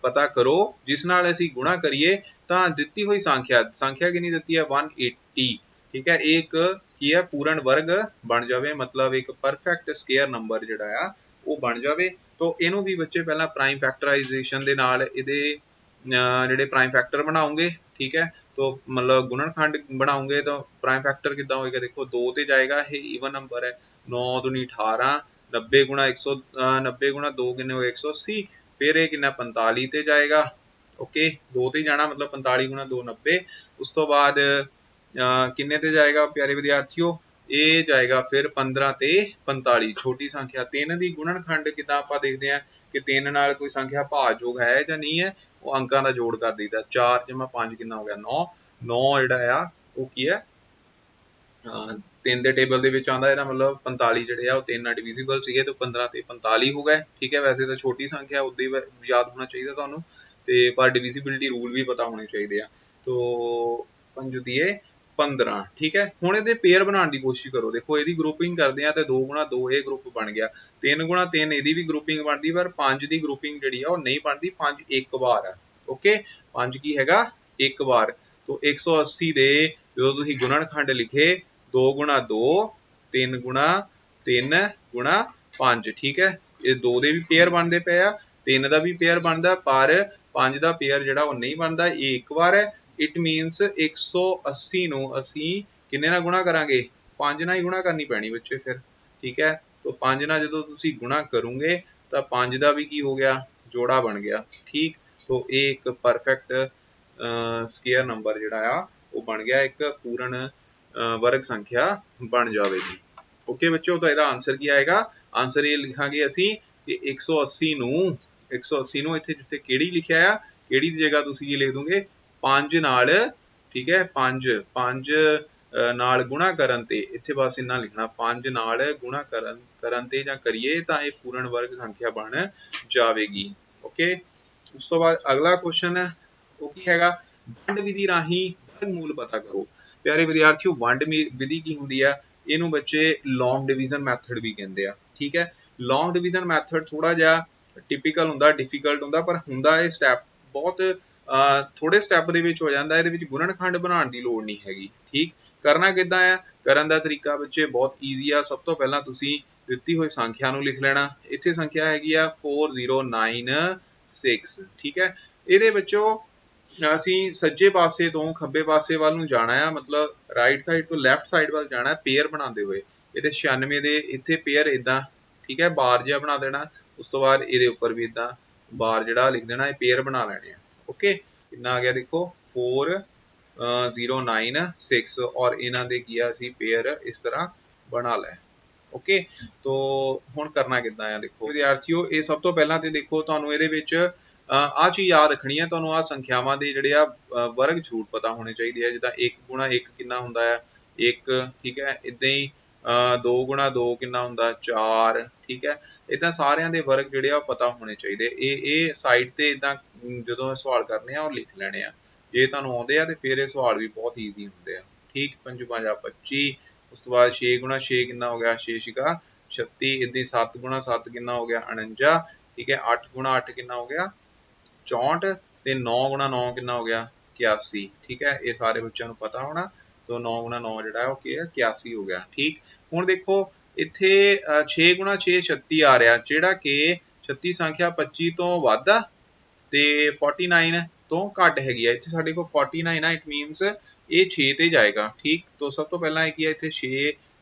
पता करो जिस नाल असीं गुणा करिए तां दित्ती हुई संख्या कितनी दित्ती है 180, ठीक है। एक की है पूर्ण वर्ग बन जावे, मतलब एक परफेक्ट स्क्वायर नंबर जिहड़ा आ वो बन जावे। तो इहनूं भी बच्चे पहला प्राइम फैक्टराइजेशन दे नाल इहदे ਜਿਹੜੇ ਪ੍ਰਾइम फैक्टर बनाओगे, ठीक है। तो मतलब गुणनखंड बनाओगे तो प्राइम फैक्टर कितना होएगा, देखो 2 ते जाएगा, ये ईवन नंबर है, 9 दूनी 18, 90 गुणा 100, 90 गुणा 2 किन्ने हो 180, फिर ये किन्ना 45 ते जाएगा, ओके 2 ते जाना मतलब 45 गुणा 2 90, उस तो बाद किन्ने ते जाएगा प्यारे विद्यार्थियों, ये जाएगा फिर 15 ते 45, छोटी संख्या 3 दी गुणनखंड कितना आप देखते हैं कि 3 नाल कोई संख्या भाजयोग है या नहीं है, वो अंकां दा जोड़ कर दीदा, 4 जमा 5 कितना हो गया 9, 9 जिहड़ा आ वो की है 3 ਦੇ ਟੇਬਲ ਦੇ ਵਿੱਚ ਆਂਦਾ, ਇਹਦਾ ਮਤਲਬ 45 ਜਿਹੜੇ ਆ ਉਹ 3 ਨਾਲ ਡਿਵੀਜ਼ੀਬਲ ਸੀਗੇ ਤੇ 15 ਤੇ 45 ਹੋ ਗਏ, ਠੀਕ ਹੈ। ਵੈਸੇ ਤਾਂ ਛੋਟੀ ਸੰਖਿਆ ਉਦੋਂ ਹੀ ਯਾਦ ਹੋਣਾ ਚਾਹੀਦਾ ਤੁਹਾਨੂੰ, ਤੇ ਪਰ ਡਿਵੀਜ਼ੀਬਿਲਿਟੀ ਰੂਲ ਵੀ ਪਤਾ ਹੋਣੇ ਚਾਹੀਦੇ ਆ। ਤੋ 5 ਦੀਏ 15, ठीक है। हुण ਇਹਦੇ पेयर बनाने की कोशिश करो, देखो ਇਹਦੀ ग्रुपिंग करते हैं तो 2 गुणा 2 ਇਹ ग्रुप बन गया, 3 गुणा 3 ਇਹਦੀ भी ग्रुपिंग बनती, पर 5 की ग्रुपिंग ਜਿਹੜੀ ਆ ਉਹ नहीं बनती, 5 एक बार है, ओके 5 की हैगा एक बार। तो 180 ਦੇ ਜਦੋਂ ਤੁਸੀਂ ਗੁਣਨਖੰਡ ਲਿਖੇ 2 गुणा 2, 3 गुणा 3 गुणा 5, ठीक है। ਇਹ 2 ਦੇ ਵੀ पेयर बनते पे आ, 3 ਦਾ भी पेयर बनता, पर 5 ਦਾ पेयर ਜਿਹੜਾ ਉਹ नहीं बनता, ਇਹ एक बार है। इट मीनस 180 ਨੂੰ ਅਸੀਂ ਕਿੰਨੇ ਨਾਲ ਗੁਣਾ ਕਰਾਂਗੇ, 5 ਨਾਲ ਹੀ ਗੁਣਾ ਕਰਨੀ ਪੈਣੀ ਬੱਚੇ ਫਿਰ, ਠੀਕ ਹੈ। तो 5 ਨਾਲ ਜਦੋਂ ਤੁਸੀਂ ਗੁਣਾ ਕਰੋਗੇ ਤਾਂ 5 ਦਾ ਵੀ ਕੀ ਹੋ ਗਿਆ, ਜੋੜਾ ਬਣ ਗਿਆ, ਠੀਕ। तो ਇਹ ਇੱਕ ਪਰਫੈਕਟ ਸਕੁਅਰ ਨੰਬਰ ਜਿਹੜਾ ਆ ਉਹ ਬਣ ਗਿਆ, ਇੱਕ ਪੂਰਨ वर्ग संख्या बन जाएगी, ओके बच्चों। तो ਇਹਦਾ आंसर ਕੀ ਆਏਗਾ, आंसर ਇਹ ਲਿਖਾਂਗੇ ਅਸੀਂ ਕਿ 180 ਨੂੰ ਇੱਥੇ ਜਿੱਥੇ ਕਿਹੜੀ ਲਿਖਿਆ ਆ, ਕਿਹੜੀ ਦੀ ਜਗ੍ਹਾ ਤੁਸੀਂ ਕੀ ਲਿਖ ਦੋਗੇ 5 ਨਾਲ, ठीक है। 5 ਨਾਲ ਗੁਣਾ ਕਰਨ ਤੇ ਇੱਥੇ ਬਸ ਇੰਨਾ ਲਿਖਣਾ, 5 ਨਾਲ ਗੁਣਾ ਕਰਨ ਤੇ ਜਾਂ ਕਰੀਏ ਤਾਂ ਇਹ ਪੂਰਨ ਵਰਗ ਸੰਖਿਆ ਬਣ ਜਾਵੇਗੀ, ओके। ਉਸ ਤੋਂ ਬਾਅਦ ਅਗਲਾ ਕੁਐਸਚਨ ਹੈ ਉਹ ਕੀ ਹੈਗਾ, ਵੰਡ ਵਿਧੀ ਰਾਹੀਂ ਵਰਗਮੂਲ ਪਤਾ ਕਰੋ। प्यारे विद्यार्थियों वंड विधि की होंगी है, इनू बच्चे लॉन्ग डिवीजन मैथड भी कहते हैं, ठीक है। लॉन्ग डिवीजन मैथड थोड़ा जा टिपिकल होंदा, डिफिकल्ट होंदा, पर होंदा ये स्टैप बहुत थोड़े स्टैप दे विच हो जांदा, इहदे विच गुणनखंड बनाउण दी लोड़ नहीं हैगी, ठीक। करना किद्दां है, करन दा तरीका बच्चे बहुत ईजी आ। सब तो पहला तुसीं दित्ती होई संख्या नूं लिख लेना, इत्थे संख्या हैगी आ 4096, ठीक है। इहदे विचों ਅਸੀਂ ਸੱਜੇ ਪਾਸੇ ਤੋਂ ਖੱਬੇ ਪਾਸੇ ਵੱਲ ਨੂੰ ਜਾਣਾ ਆ, ਮਤਲਬ ਰਾਈਟ ਸਾਈਡ ਤੋਂ ਲੈਫਟ ਸਾਈਡ ਵੱਲ ਜਾਣਾ ਪੇਅਰ ਬਣਾਉਂਦੇ ਹੋਏ। ਇਹਦੇ 96 ਦੇ ਇੱਥੇ ਪੇਅਰ ਇਦਾਂ, ਠੀਕ ਹੈ, ਬਾਰ ਜਿਹਾ ਬਣਾ ਦੇਣਾ, ਉਸ ਤੋਂ ਬਾਅਦ ਇਹਦੇ ਉੱਪਰ ਵੀ ਇਦਾਂ ਬਾਰ ਜਿਹੜਾ ਲਿਖ ਦੇਣਾ, ਇਹ ਪੇਅਰ ਬਣਾ ਲੈਣੇ ਆ, ਓਕੇ। ਕਿੰਨਾ ਆ ਗਿਆ ਦੇਖੋ 4096 ਔਰ ਇਹਨਾਂ ਦੇ ਕੀ ਆ ਅਸੀਂ ਪੇਅਰ ਇਸ ਤਰ੍ਹਾਂ ਬਣਾ ਲੈ, ਓਕੇ। तो ਹੁਣ ਕਰਨਾ ਕਿੱਦਾਂ ਆ, ਦੇਖੋ ਵਿਦਿਆਰਥੀਓ ਇਹ ਸਭ ਤੋਂ ਪਹਿਲਾਂ ਤੇ ਦੇਖੋ ਤੁਹਾਨੂੰ ਇਹਦੇ ਵਿੱਚ ਆ ਚੀਜ਼ ਯਾਦ ਰੱਖਣੀ ਹੈ, ਤੁਹਾਨੂੰ ਆ ਸੰਖਿਆਵਾਂ ਦੇ ਜਿਹੜੇ ਆ ਵਰਗ ਜ਼ਰੂਰ ਪਤਾ ਹੋਣੇ ਚਾਹੀਦੇ ਆ, ਜਿੱਦਾਂ 1 ਗੁਣਾ 1 ਕਿੰਨਾ ਹੁੰਦਾ ਹੈ 1, ਠੀਕ ਹੈ। ਇਦਾਂ ਹੀ 2 ਗੁਣਾ 2 ਕਿੰਨਾ ਹੁੰਦਾ 4, ਠੀਕ ਹੈ। ਇਦਾਂ ਸਾਰਿਆਂ ਦੇ ਵਰਗ ਜਿਹੜੇ ਆ ਪਤਾ ਹੋਣੇ ਚਾਹੀਦੇ। ਇਹ ਸਾਈਡ ਤੇ ਇਦਾਂ ਜਦੋਂ ਸਵਾਲ ਕਰਨੇ ਆ ਉਹ ਲਿਖ ਲੈਣੇ ਆ, ਜੇ ਤੁਹਾਨੂੰ ਆਉਂਦੇ ਆ ਤੇ ਫਿਰ ਇਹ ਸਵਾਲ ਵੀ ਬਹੁਤ ਈਜ਼ੀ ਹੁੰਦੇ ਆ, ਠੀਕ। 5 5 25, ਉਸ ਤੋਂ ਬਾਅਦ 6 ਗੁਣਾ 6 ਕਿੰਨਾ ਹੋ ਗਿਆ 6 6 36, ਇਦਾਂ 7 ਗੁਣਾ 7 ਕਿੰਨਾ ਹੋ ਗਿਆ 49, ਠੀਕ ਹੈ। 8 ਗੁਣਾ 8 ਕਿੰਨਾ ਹੋ ਗਿਆ 64 ਤੇ 9 ਗੁਣਾ 9 ਕਿੰਨਾ ਹੋ ਗਿਆ 81, ਠੀਕ ਹੈ। ਇਹ ਸਾਰੇ ਬੱਚਿਆਂ ਨੂੰ ਪਤਾ ਹੋਣਾ। तो 9 गुणा 9 ਜਿਹੜਾ ਉਹ ਕੀ ਹੈ 81 ਹੋ ਗਿਆ, ਠੀਕ। ਹੁਣ ਦੇਖੋ ਇੱਥੇ 6 ਗੁਣਾ 6 36 ਆ ਰਿਹਾ, ਜਿਹੜਾ ਕਿ 36 ਸੰਖਿਆ 25 ਤੋਂ ਵੱਧ ਆ ਤੇ 49 ਤੋਂ ਘੱਟ ਹੈਗੀ ਆ। ਇੱਥੇ ਸਾਡੇ ਕੋਲ 49 ਆ, ਇਟ ਮੀਨਸ ਇਹ 6 ਤੇ ਜਾਏਗਾ, ਠੀਕ। तो सब तो पहला ਕੀ ਹੈ ਇੱਥੇ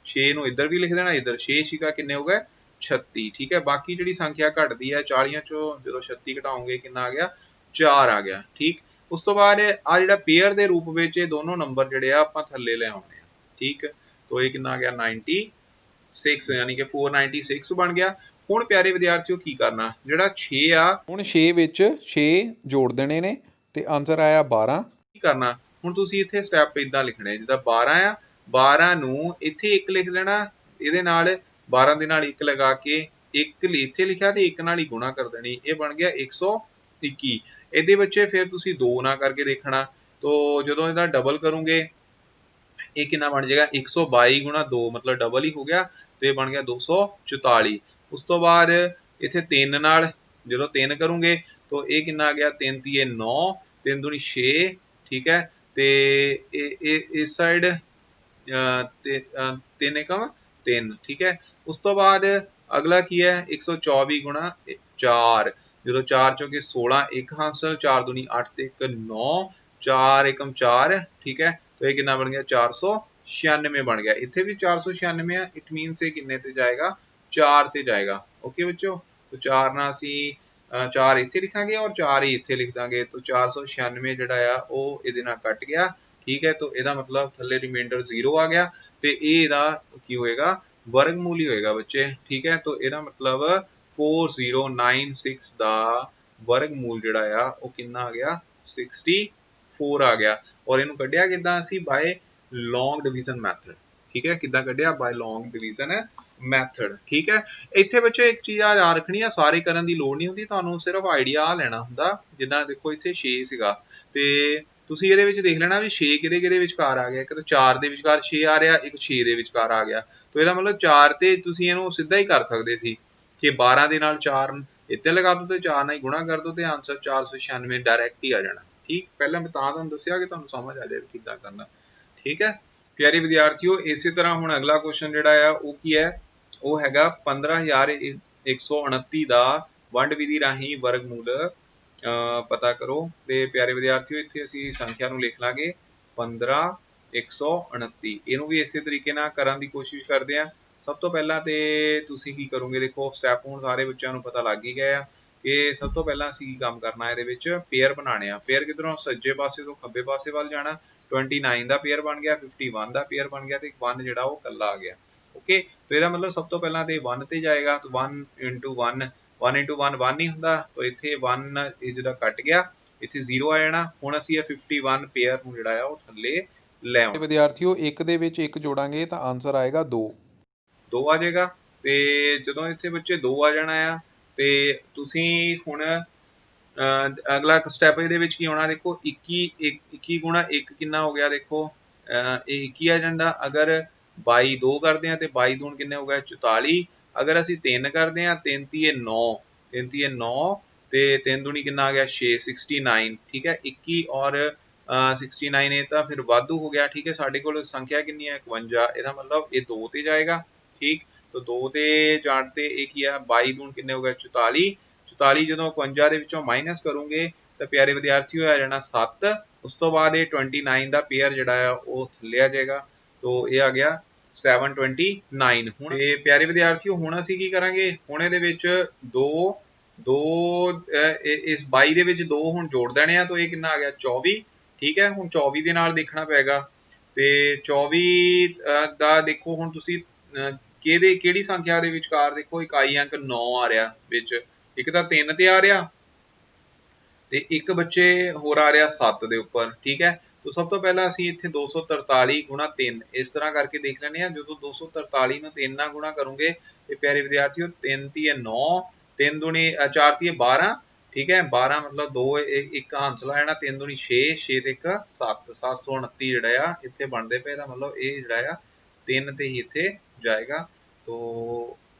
6 ਨੂੰ ਇੱਧਰ ਵੀ ਲਿਖ ਦੇਣਾ, ਇੱਧਰ 6 6 ਕਿੰਨੇ ਹੋ ਗਏ 36, ठीक है। बाकी जी संख्या घटती है 40 चो जो 36 घटाओगे कितना आ गया 4 आ गया, ठीक। उस तो बाद आ जिहड़ा पेयर के रूप में दोनों नंबर जिहड़े आपां थल्ले ले आउणे, ठीक। तो ये कितना आ गया 96, यानी कि 496 बन गया। हुण प्यारे विद्यार्थियों की करना, जिहड़ा 6 आ हुण 6 विच 6 जोड़ देने ने ते आंसर आया 12। की करना हुण तुसीं इत्थे स्टैप इदां लिखणे, जिद्दां 12 आ 12 नूं इत्थे 1 लिख लेना, इहदे नाल 12 ਦੇ ਨਾਲ 1 ਲਗਾ ਕੇ 1 ਇੱਥੇ ਲਿਖਿਆ ਤੇ 1 ਨਾਲ ਹੀ ਗੁਣਾ ਕਰ ਦੇਣੀ, ਇਹ ਬਣ ਗਿਆ 121। ਇਹਦੇ ਵਿੱਚ ਫਿਰ ਤੁਸੀਂ 2 ਨਾ ਕਰਕੇ ਦੇਖਣਾ, तो ਜਦੋਂ ਇਹਦਾ ਡਬਲ ਕਰੋਗੇ ਇਹ ਕਿੰਨਾ ਬਣ ਜਾਏਗਾ 122 ਗੁਣਾ 2, ਮਤਲਬ ਡਬਲ ਹੀ ਹੋ ਗਿਆ ਤੇ ਬਣ ਗਿਆ 244। ਉਸ ਤੋਂ ਬਾਅਦ ਇੱਥੇ 3 ਨਾਲ ਜਦੋਂ 3 ਕਰੋਗੇ तो ਇਹ ਕਿੰਨਾ ਆ ਗਿਆ 3 3 9, 3 दूनी 6, ठीक है। ਤੇ ਇਸ ਸਾਈਡ 3 एकम 3, ठीक है। उस तो बाद अगला की है 124 गुणा 4, जो 4 चौके 16 एक हासिल 4 दूनी 8 ते 1 9 4 एकम 4 ठीक है तो ये कितना बन गया 496 बन गया इथे भी 496 है इट मीनस ये किन्ने ते जाएगा 4 ते जाएगा ओके बच्चों तो 4 ना असी 4 इथे लिखांगे और 4 ही इथे लिख दांगे तो 496 जिहड़ा आ ਉਹ ਇਹਦੇ ਨਾਲ ਕੱਟ ਗਿਆ ठीक है तो ਇਹਦਾ मतलब थल्ले रिमाइंडर 0 आ गया ਤੇ ਇਹ ਇਹਦਾ ਕੀ ਹੋਏਗਾ वर्गमूल ही होएगा बच्चे ठीक है तो ਇਹਦਾ मतलब 4096 ਦਾ वर्गमूल ਜਿਹੜਾ ਆ ਉਹ ਕਿੰਨਾ ਆ ਗਿਆ 64 ਆ ਗਿਆ और ਇਹਨੂੰ ਕੱਢਿਆ ਕਿਦਾਂ ਅਸੀਂ ਬਾय लॉन्ग डिवीजन मैथड ठीक है किदा कढ़िया बाय लॉन्ग डिवीजन मैथड ठीक है इत्थे बच्चे एक चीज याद रखनी है सारे करन दी लोड़ नहीं हुंदी तुहानू सिर्फ आइडिया लेना हुंदा जिद्दां देखो इत्थे 6 सीगा ते ਤੁਸੀਂ ਇਹਦੇ ਵਿੱਚ ਦੇਖ ਲੈਣਾ ਵੀ 6 ਕਿਹਦੇ ਵਿਚਕਾਰ ਆ ਗਿਆ ਇੱਕ ਤਾਂ 4 ਦੇ ਵਿਚਕਾਰ 6 ਆ ਰਿਹਾ ਇੱਕ 6 ਦੇ ਵਿਚਕਾਰ ਆ ਗਿਆ तो ਇਹਦਾ ਮਤਲਬ 4 ਤੇ ਤੁਸੀਂ ਇਹਨੂੰ ਸਿੱਧਾ ਹੀ ਕਰ ਸਕਦੇ ਸੀ ਕਿ 12 ਦੇ ਨਾਲ 4 ਇੱਥੇ ਲਗਾ ਦੋ ਤੇ 4 ਨਾਲ ਹੀ ਗੁਣਾ ਕਰ ਦੋ ਤੇ ਆਨਸਰ 496 ਡਾਇਰੈਕਟ ਹੀ ਆ ਜਾਣਾ ਠੀਕ ਪਹਿਲਾਂ ਮੈਂ ਤਾਂ ਤੁਹਾਨੂੰ ਦੱਸਿਆ ਕਿ ਤੁਹਾਨੂੰ ਸਮਝ ਆ ਜਾਏ ਕਿੱਦਾਂ ਕਰਨਾ ठीक है प्यारे विद्यार्थियों इसी तरह हुण अगला क्वेश्चन जिहड़ा है वो की है वो हैगा 15129 दा वंड विधि राही वर्गमूल पता करो ते प्यारे विद्यार्थियों इत्थे असीं संख्या नूं लिख लांगे 15129 इहनूं भी इसे तरीके नाल करन दी कोशिश करदे आ सब तो पहला ते तुसीं की करोगे देखो स्टैप हुण सारे बच्चों नूं पता लग ही गया कि सब तो पहला असीं की काम करना इहदे विच पेयर बनाने आ पेयर किधरों सज्जे पासे तो खब्बे पासे वल जाना 29 ਦਾ पेयर बन गया 51 ਦਾ पेयर बन गया ਤੇ 1 ਜਿਹੜਾ ਉਹ ਕੱਲਾ ਆ ਗਿਆ ओके तो ਇਹਦਾ ਮਤਲਬ ਸਭ ਤੋਂ ਪਹਿਲਾਂ ਤੇ 1 ਤੇ ਜਾਏਗਾ तो 1 into 1 1 into 1 1 ਨਹੀਂ ਹੁੰਦਾ तो ਇੱਥੇ 1 ਇਹ ਜਿਹੜਾ ਕੱਟ ਗਿਆ ਇੱਥੇ 0 ਆ ਜਾਣਾ ਹੁਣ ਅਸੀਂ ਇਹ 51 पेयर ਨੂੰ ਜਿਹੜਾ ਆ ਉਹ ਥੱਲੇ ਲੈ ਆਉਣਾ ਵਿਦਿਆਰਥੀਓ 1 ਦੇ ਵਿੱਚ 1 ਜੋੜਾਂਗੇ ਤਾਂ ਆਨਸਰ ਆਏਗਾ 2 2 ਆ ਜਾਏਗਾ ਤੇ ਜਦੋਂ ਇੱਥੇ ਬੱਚੇ 2 ਆ ਜਾਣਾ ਆ ਤੇ ਤੁਸੀਂ ਹੁਣ अगला स्टैप ਇਹਦੇ ਵਿੱਚ ਕੀ ਹੋਣਾ ਦੇਖੋ 21 ਗੁਣਾ 1 ਕਿੰਨਾ ਹੋ ਗਿਆ ਦੇਖੋ ਇਹ 21 ਆ ਜਾਂਦਾ ਅਗਰ 22 2 ਕਰਦੇ ਆ ਤੇ 22 ਦੂਣ ਕਿੰਨੇ ਹੋ ਗਏ 44 ਅਗਰ ਅਸੀਂ 3 ਕਰਦੇ ਆ 3 ਤੀਏ 9 3 ਤੀਏ 9 ਤੇ 3 ਦੂਣੀ ਕਿੰਨਾ ਆ ਗਿਆ 6 69 ठीक है 21 और 69 ਇਹ ਤਾਂ ਫਿਰ ਵਾਧੂ ਹੋ ਗਿਆ ठीक है ਸਾਡੇ ਕੋਲ ਸੰਖਿਆ ਕਿੰਨੀ ਹੈ 51 ਇਹਦਾ ਮਤਲਬ ਇਹ 2 ਤੇ ਜਾਏਗਾ ਠੀਕ तो 2 ਤੇ ਜਾਣ ਤੇ ਇਹ ਕੀ ਆ 22 ਦੂਣ ਕਿੰਨੇ ਹੋ ਗਏ 44 44 ਜਦੋਂ 51 ਦੇ ਵਿੱਚੋਂ ਮਾਈਨਸ ਕਰੋਗੇ ਤਾਂ ਪਿਆਰੇ ਵਿਦਿਆਰਥੀਓ ਆ ਜਾਣਾ 7 ਉਸ ਤੋਂ ਬਾਅਦ ਇਹ 29 ਦਾ ਪੇਅਰ ਜਿਹੜਾ ਆ ਉਹ ਥੱਲੇ ਆ ਜਾਏਗਾ ਤੋਂ ਇਹ ਆ ਗਿਆ 729 ਹੁਣ ਤੇ ਪਿਆਰੇ ਵਿਦਿਆਰਥੀਓ ਹੁਣ ਅਸੀਂ ਕੀ ਕਰਾਂਗੇ ਹੁਣ ਇਹਦੇ ਵਿੱਚ 2 ਇਸ 22 ਦੇ ਵਿੱਚ 2 ਹੁਣ ਜੋੜ ਦੇਣੇ ਆ ਤਾਂ ਇਹ ਕਿੰਨਾ ਆ ਗਿਆ 24 ਠੀਕ ਹੈ ਹੁਣ 24 ਦੇ ਨਾਲ ਦੇਖਣਾ ਪਏਗਾ ਤੇ 24 ਦਾ ਦੇਖੋ ਹੁਣ ਤੁਸੀਂ ਕਿਹੜੀ ਸੰਖਿਆ ਦੇ ਵਿਚਕਾਰ ਦੇਖੋ ਇਕਾਈ ਅੰਕ 9 ਆ ਰਿਹਾ ਵਿੱਚ एक तो 3 ते आ रहा ते एक बच्चे होर आ रहा 7 दे उपर ठीक है तो सब तो पहला असीं इत्थे 243 गुणा 3 इस तरह करके देख लैने आ जो 243 नूं 3 नाल गुणा करोगे ते प्यारे विद्यार्थियों 3 तीए 9 3 दूनी 4 तीए 12 ठीक है 12 मतलब 2 एक हांसला आना 3 दूनी 6 6 ते 1 7 729 जिहड़ा आ इत्थे बनदे पे दा मतलब ये जिहड़ा आ 3 ते ही इत्थे जाएगा तो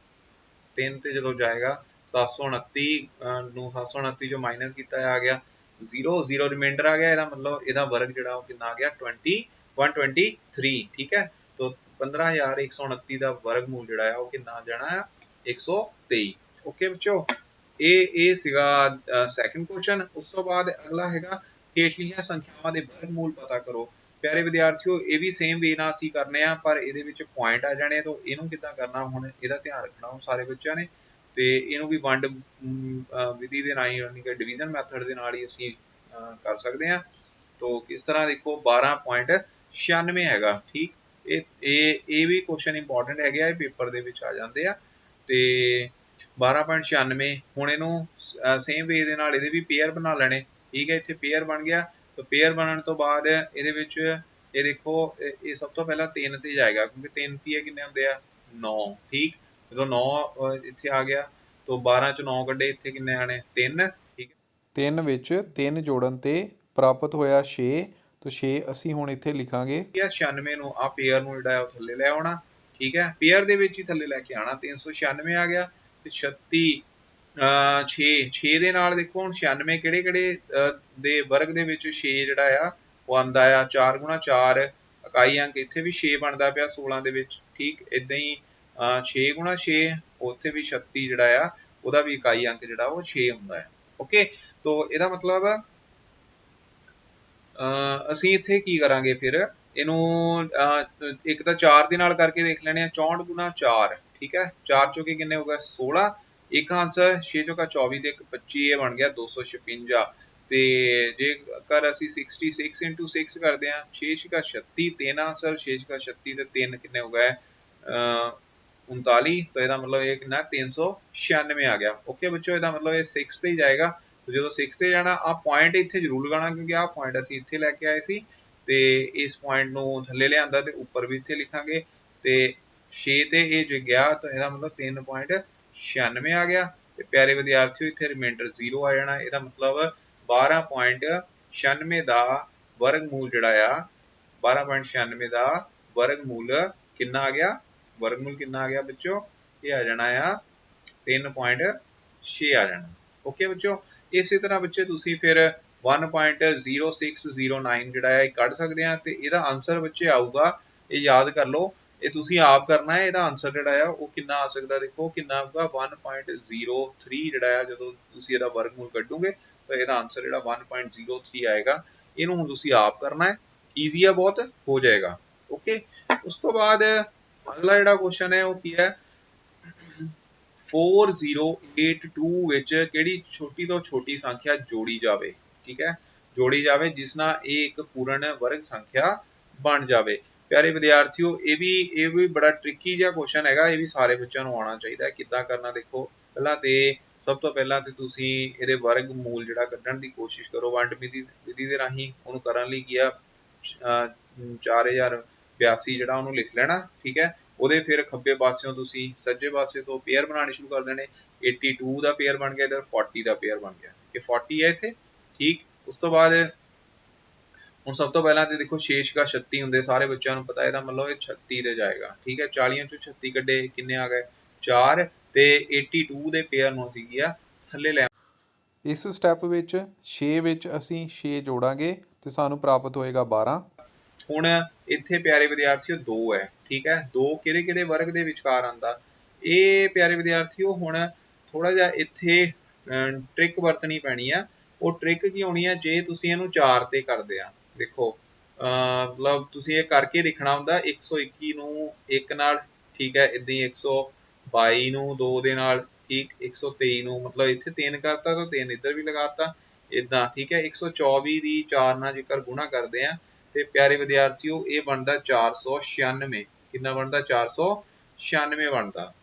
3 ते जदों जाएगा 729 ਨੂੰ 729 ਜੋ ਮਾਈਨਸ ਕੀਤਾ ਆ ਗਿਆ 0 0 ਰਿਮਾਈਂਡਰ ਆ ਗਿਆ ਇਹਦਾ ਮਤਲਬ ਇਹਦਾ ਵਰਗ ਜਿਹੜਾ ਉਹ ਕਿੰਨਾ ਆ ਗਿਆ 123 ਠੀਕ ਹੈ तो 15129 ਦਾ ਵਰਗਮੂਲ ਜਿਹੜਾ ਆ ਉਹ ਕਿੰਨਾ ਆ ਜਾਣਾ ਆ 123 ਓਕੇ ਬੱਚੋ ਇਹ ਸੀਗਾ ਸੈਕੰਡ ਕੁਐਸਚਨ ਉਸ ਤੋਂ ਬਾਅਦ ਅਗਲਾ ਹੈਗਾ ਹੇਠਲੀਆਂ ਸੰਖਿਆਵਾਂ ਦੇ ਵਰਗਮੂਲ ਪਤਾ ਕਰੋ ਪਿਆਰੇ ਵਿਦਿਆਰਥੀਓ ਇਹ ਵੀ ਸੇਮ ਵੇ ਨਾਲ ਅਸੀਂ ਕਰਨੇ ਆ ਪਰ ਇਹਦੇ ਵਿੱਚ ਪੁਆਇੰਟ ਆ ਜਾਣੇ ਤਾਂ ਇਹਨੂੰ ਕਿੱਦਾਂ ਕਰਨਾ ਹੁਣ ਇਹਦਾ ਧਿਆਨ ਰੱਖਣਾ ਹੁਣ ਸਾਰੇ ਬੱਚਿਆਂ ਨੇ ਤੇ ਇਹਨੂੰ ਵੀ ਵੰਡ ਵਿਧੀ ਦੇ ਨਾਲ ਯਾਨੀ ਕਿ ਡਿਵੀਜ਼ਨ ਮੈਥਡ ਦੇ ਨਾਲ ਹੀ ਅਸੀਂ ਕਰ ਸਕਦੇ ਹਾਂ तो किस तरह देखो 12.96 ਹੈਗਾ ਠੀਕ ਇਹ ਵੀ ਕੁਐਸਚਨ ਇੰਪੋਰਟੈਂਟ ਹੈਗਾ ਇਹ ਪੇਪਰ ਦੇ ਵਿੱਚ ਆ ਜਾਂਦੇ ਆ ਤੇ 12.96 ਹੁਣ ਇਹਨੂੰ ਸੇਮ ਵੇ ਦੇ ਨਾਲ ਇਹਦੇ ਵੀ ਪੇਅਰ ਬਣਾ ਲੈਣੇ ਠੀਕ ਹੈ ਇੱਥੇ ਪੇਅਰ ਬਣ ਗਿਆ तो पेयर बनने तो बाद ਇਹਦੇ ਵਿੱਚ ਇਹ ਦੇਖੋ ਇਹ ਸਭ ਤੋਂ ਪਹਿਲਾਂ 3 ਤੇ ਜਾਏਗਾ ਕਿਉਂਕਿ 3 ਤੀਏ ਕਿੰਨੇ ਹੁੰਦੇ ਆ 9 ਠੀਕ ਜਦੋਂ 9 ਇੱਥੇ ਆ ਗਿਆ तो 12 ਚ 9 ਕੱਢੇ ਇੱਥੇ ਕਿੰਨੇ ਆਣੇ 3 ਠੀਕ ਹੈ 3 ਵਿੱਚ 3 ਜੋੜਨ ਤੇ ਪ੍ਰਾਪਤ ਹੋਇਆ 6 तो 6 ਅਸੀਂ ਹੁਣ ਇੱਥੇ ਲਿਖਾਂਗੇ 96 ਨੂੰ ਆ ਪੇਅਰ ਨੂੰ ਜਿਹੜਾ ਉਹ ਥੱਲੇ ਲੈ ਆਉਣਾ ਠੀਕ ਹੈ ਪੇਅਰ ਦੇ ਵਿੱਚ ਹੀ ਥੱਲੇ ਲੈ ਕੇ ਆਣਾ 396 ਆ ਗਿਆ ਤੇ 36 6 ਦੇ ਨਾਲ ਦੇਖੋ ਹੁਣ 96 ਕਿਹੜੇ ਦੇ ਵਰਗ ਦੇ ਵਿੱਚ 6 ਜਿਹੜਾ ਆ ਉਹ ਆਂਦਾ ਆ 4 ਗੁਣਾ 4 ਇਕਾਈ ਅੰਕ ਇੱਥੇ ਵੀ 6 ਬਣਦਾ ਪਿਆ 16 ਦੇ ਵਿੱਚ ਠੀਕ ਇਦਾਂ ਹੀ 6 ਗੁਣਾ 6 ਉੱਥੇ ਵੀ 36 ਜਿਹੜਾ ਆ ਉਹਦਾ ਵੀ ਇਕਾਈ ਅੰਕ ਜਿਹੜਾ ਉਹ 6 ਹੁੰਦਾ ਹੈ ओके तो ਇਹਦਾ ਮਤਲਬ ਅਸੀਂ ਇੱਥੇ ਕੀ ਕਰਾਂਗੇ ਫਿਰ ਇਹਨੂੰ ਇੱਕ ਤਾਂ 4 ਦੇ ਨਾਲ ਕਰਕੇ ਦੇਖ ਲੈਣੇ ਆ 64 ਗੁਣਾ 4 ਠੀਕ ਹੈ 4 ਚੋਂ ਕਿੰਨੇ ਹੋ ਗਏ 16 ਇੱਕ ਆਨਸਰ 6 ਚੋਂ 24 ਤੇ 25 ਇਹ ਬਣ ਗਿਆ 256 ਤੇ ਜੇਕਰ ਅਸੀਂ 66 into 6 ਕਰਦੇ ਆ 6 ਛਿਕਾ 36 3 ਆਨਸਰ 6 ਛਿਕਾ 36 ਤੇ 3 ਕਿੰਨੇ ਹੋ ਗਏ 39 तो ਇਹਦਾ ਮਤਲਬ ਇਹ ਕਿੰਨਾ 396 ਆ ਗਿਆ ਓਕੇ ਬੱਚੋ ਇਹਦਾ ਮਤਲਬ ਇਹ 6 ਤੇ ਹੀ ਜਾਏਗਾ तो जो 6 ਤੇ ਜਾਣਾ ਆ ਪੁਆਇੰਟ ਇੱਥੇ ਜ਼ਰੂਰ ਲਗਾਉਣਾ ਕਿਉਂਕਿ ਆ ਪੁਆਇੰਟ ਅਸੀਂ ਇੱਥੇ ਲੈ ਕੇ ਆਏ ਸੀ ਤੇ ਇਸ ਪੁਆਇੰਟ ਨੂੰ ਥੱਲੇ ਲਿਆਂਦਾ ਤੇ ਉੱਪਰ ਵੀ ਇੱਥੇ ਲਿਖਾਂਗੇ ਤੇ 6 ਤੇ ਇਹ ਜੋ ਗਿਆ ਤਾਂ ਇਹਦਾ ਮਤਲਬ 3.96 ਆ ਗਿਆ ਤੇ ਪਿਆਰੇ ਵਿਦਿਆਰਥੀਓ ਇੱਥੇ ਰਿਮਾਈਂਡਰ 0 ਆ ਜਾਣਾ ਇਹਦਾ ਮਤਲਬ 12.96 ਦਾ ਵਰਗਮੂਲ ਜਿਹੜਾ ਆ 12.96 ਦਾ ਵਰਗਮੂਲ ਕਿੰਨਾ ਆ ਗਿਆ ਵਰਗਮੂਲ ਕਿੰਨਾ ਆ ਗਿਆ ਬੱਚੋ ਇਹ ਆ ਜਾਣਾ ਆ 3.6 ਆ ਜਾਣਾ ਓਕੇ ਬੱਚੋ ਇਸੇ ਤਰ੍ਹਾਂ ਬੱਚੇ ਤੁਸੀਂ ਫਿਰ 1.0609 ਜਿਹੜਾ ਹੈ ਕੱਢ ਸਕਦੇ ਆ ਤੇ ਇਹਦਾ ਆਨਸਰ ਬੱਚੇ ਆਊਗਾ ਇਹ ਯਾਦ ਕਰ ਲਓ ਇਹ ਤੁਸੀਂ ਆਪ ਕਰਨਾ ਹੈ ਇਹਦਾ ਆਨਸਰ ਜਿਹੜਾ ਆ ਉਹ ਕਿੰਨਾ ਆ ਸਕਦਾ ਦੇਖੋ ਕਿੰਨਾ ਆਊਗਾ 1.03 ਜਿਹੜਾ ਆ ਜਦੋਂ ਤੁਸੀਂ ਇਹਦਾ ਵਰਗਮੂਲ ਕੱਢੋਗੇ ਤਾਂ ਇਹਦਾ ਆਨਸਰ ਜਿਹੜਾ 1.03 ਆਏਗਾ ਇਹਨੂੰ ਹੁਣ ਤੁਸੀਂ ਆਪ ਕਰਨਾ ਹੈ ਈਜ਼ੀ ਆ ਬਹੁਤ ਹੋ ਜਾਏਗਾ ਓਕੇ ਉਸ ਤੋਂ ਬਾਅਦ ਅਗਲਾ ਜਿਹੜਾ ਕੁਐਸਚਨ ਹੈ ਉਹ ਕੀ ਹੈ 4082 ਵਿੱਚ ਕਿਹੜੀ ਛੋਟੀ ਤੋਂ ਛੋਟੀ ਸੰਖਿਆ ਜੋੜੀ ਜਾਵੇ ਠੀਕ ਹੈ ਜੋੜੀ ਜਾਵੇ ਜਿਸ ਨਾਲ ਇਹ ਇੱਕ ਪੂਰਨ ਵਰਗ ਸੰਖਿਆ ਬਣ ਜਾਵੇ ਪਿਆਰੇ ਵਿਦਿਆਰਥੀਓ ਇਹ ਵੀ ਬੜਾ ਟ੍ਰਿਕੀ ਜਿਹਾ ਕੁਐਸਚਨ ਹੈਗਾ ਇਹ ਵੀ ਸਾਰੇ ਬੱਚਿਆਂ ਨੂੰ ਆਉਣਾ ਚਾਹੀਦਾ ਹੈ ਕਿੱਦਾਂ ਕਰਨਾ ਦੇਖੋ ਪਹਿਲਾਂ ਤੇ ਸਭ ਤੋਂ ਪਹਿਲਾਂ ਤੇ ਤੁਸੀਂ ਇਹਦੇ ਵਰਗ ਮੂਲ ਜਿਹੜਾ ਕੱਢਣ ਦੀ ਕੋਸ਼ਿਸ਼ ਕਰੋ ਵੰਡ ਵਿਧੀ ਦੇ ਰਾਹੀਂ ਉਹਨੂੰ ਕਰਨ ਲਈ ਕੀ ਆ 4082 ਜਿਹੜਾ ਉਹਨੂੰ ਲਿਖ ਲੈਣਾ ਠੀਕ ਹੈ ਉਹਦੇ ਫਿਰ ਖੱਬੇ ਪਾਸਿਓਂ ਤੁਸੀਂ ਸੱਜੇ ਪਾਸੇ ਤੋਂ ਪੇਅਰ ਬਣਾਉਣੇ ਸ਼ੁਰੂ ਕਰ ਦੇਣੇ 82 ਦਾ ਪੇਅਰ ਬਣ ਗਿਆ ਇਧਰ 40 ਦਾ ਪੇਅਰ ਬਣ ਗਿਆ ਕਿ 40 ਹੈ ਇੱਥੇ ਠੀਕ ਉਸ ਤੋਂ ਬਾਅਦ ਹੁਣ ਸਭ ਤੋਂ ਪਹਿਲਾਂ ਤੇ ਦੇਖੋ 6×36 ਹੁੰਦੇ ਸਾਰੇ ਬੱਚਿਆਂ ਨੂੰ ਪਤਾ ਇਹਦਾ ਮਤਲਬ ਇਹ 36 ਤੇ ਜਾਏਗਾ ਠੀਕ ਹੈ 40 ਚੋਂ 36 ਕੱਢੇ ਕਿੰਨੇ ਆ ਗਏ 4 ਤੇ 82 ਦੇ ਪੇਅਰ ਨੂੰ ਅਸੀਂ ਕੀ ਆ ਥੱਲੇ ਲੈ ਇਸ ਸਟੈਪ ਵਿੱਚ 6 ਵਿੱਚ ਅਸੀਂ 6 ਜੋੜਾਂਗੇ ਤੇ ਸਾਨੂੰ ਪ੍ਰਾਪਤ ਹੋਏਗਾ 12 ਹੁਣ ਇੱਥੇ ਪਿਆਰੇ ਵਿਦਿਆਰਥੀਓ 2 ਹੈ ਠੀਕ ਹੈ 2 ਕਿਹਦੇ ਕਿਹਦੇ ਵਰਗ ਦੇ ਵਿਚਕਾਰ ਆਂਦਾ ਇਹ ਪਿਆਰੇ ਵਿਦਿਆਰਥੀਓ ਹੁਣ ਥੋੜਾ ਜਿਹਾ ਇੱਥੇ ਟ੍ਰਿਕ ਵਰਤਣੀ ਪੈਣੀ ਆ ਉਹ ਟ੍ਰਿਕ ਕੀ ਹੋਣੀ ਆ ਜੇ ਤੁਸੀਂ ਇਹਨੂੰ 4 ਤੇ ਕਰਦੇ ਆ ਦੇਖੋ ਮਤਲਬ ਤੁਸੀਂ ਇਹ ਕਰਕੇ ਦੇਖਣਾ ਹੁੰਦਾ 121 ਨੂੰ 1 ਨਾਲ ਠੀਕ ਹੈ ਇਦਾਂ ਹੀ 122 ਨੂੰ 2 ਦੇ ਨਾਲ ਠੀਕ 123 ਨੂੰ ਮਤਲਬ ਇੱਥੇ 3 ਕਰਤਾ ਤਾਂ 3 ਇੱਧਰ ਵੀ ਲਗਾਤਾ ਇਦਾਂ ਠੀਕ ਹੈ 124 ਦੀ 4 ਨਾਲ ਜੇਕਰ ਗੁਣਾ ਕਰਦੇ ਆ ਤੇ ਪਿਆਰੇ ਵਿਦਿਆਰਥੀਓ ਇਹ ਬਣਦਾ 496 ਕਿੰਨਾ ਬਣਦਾ 496 ਬਣਦਾ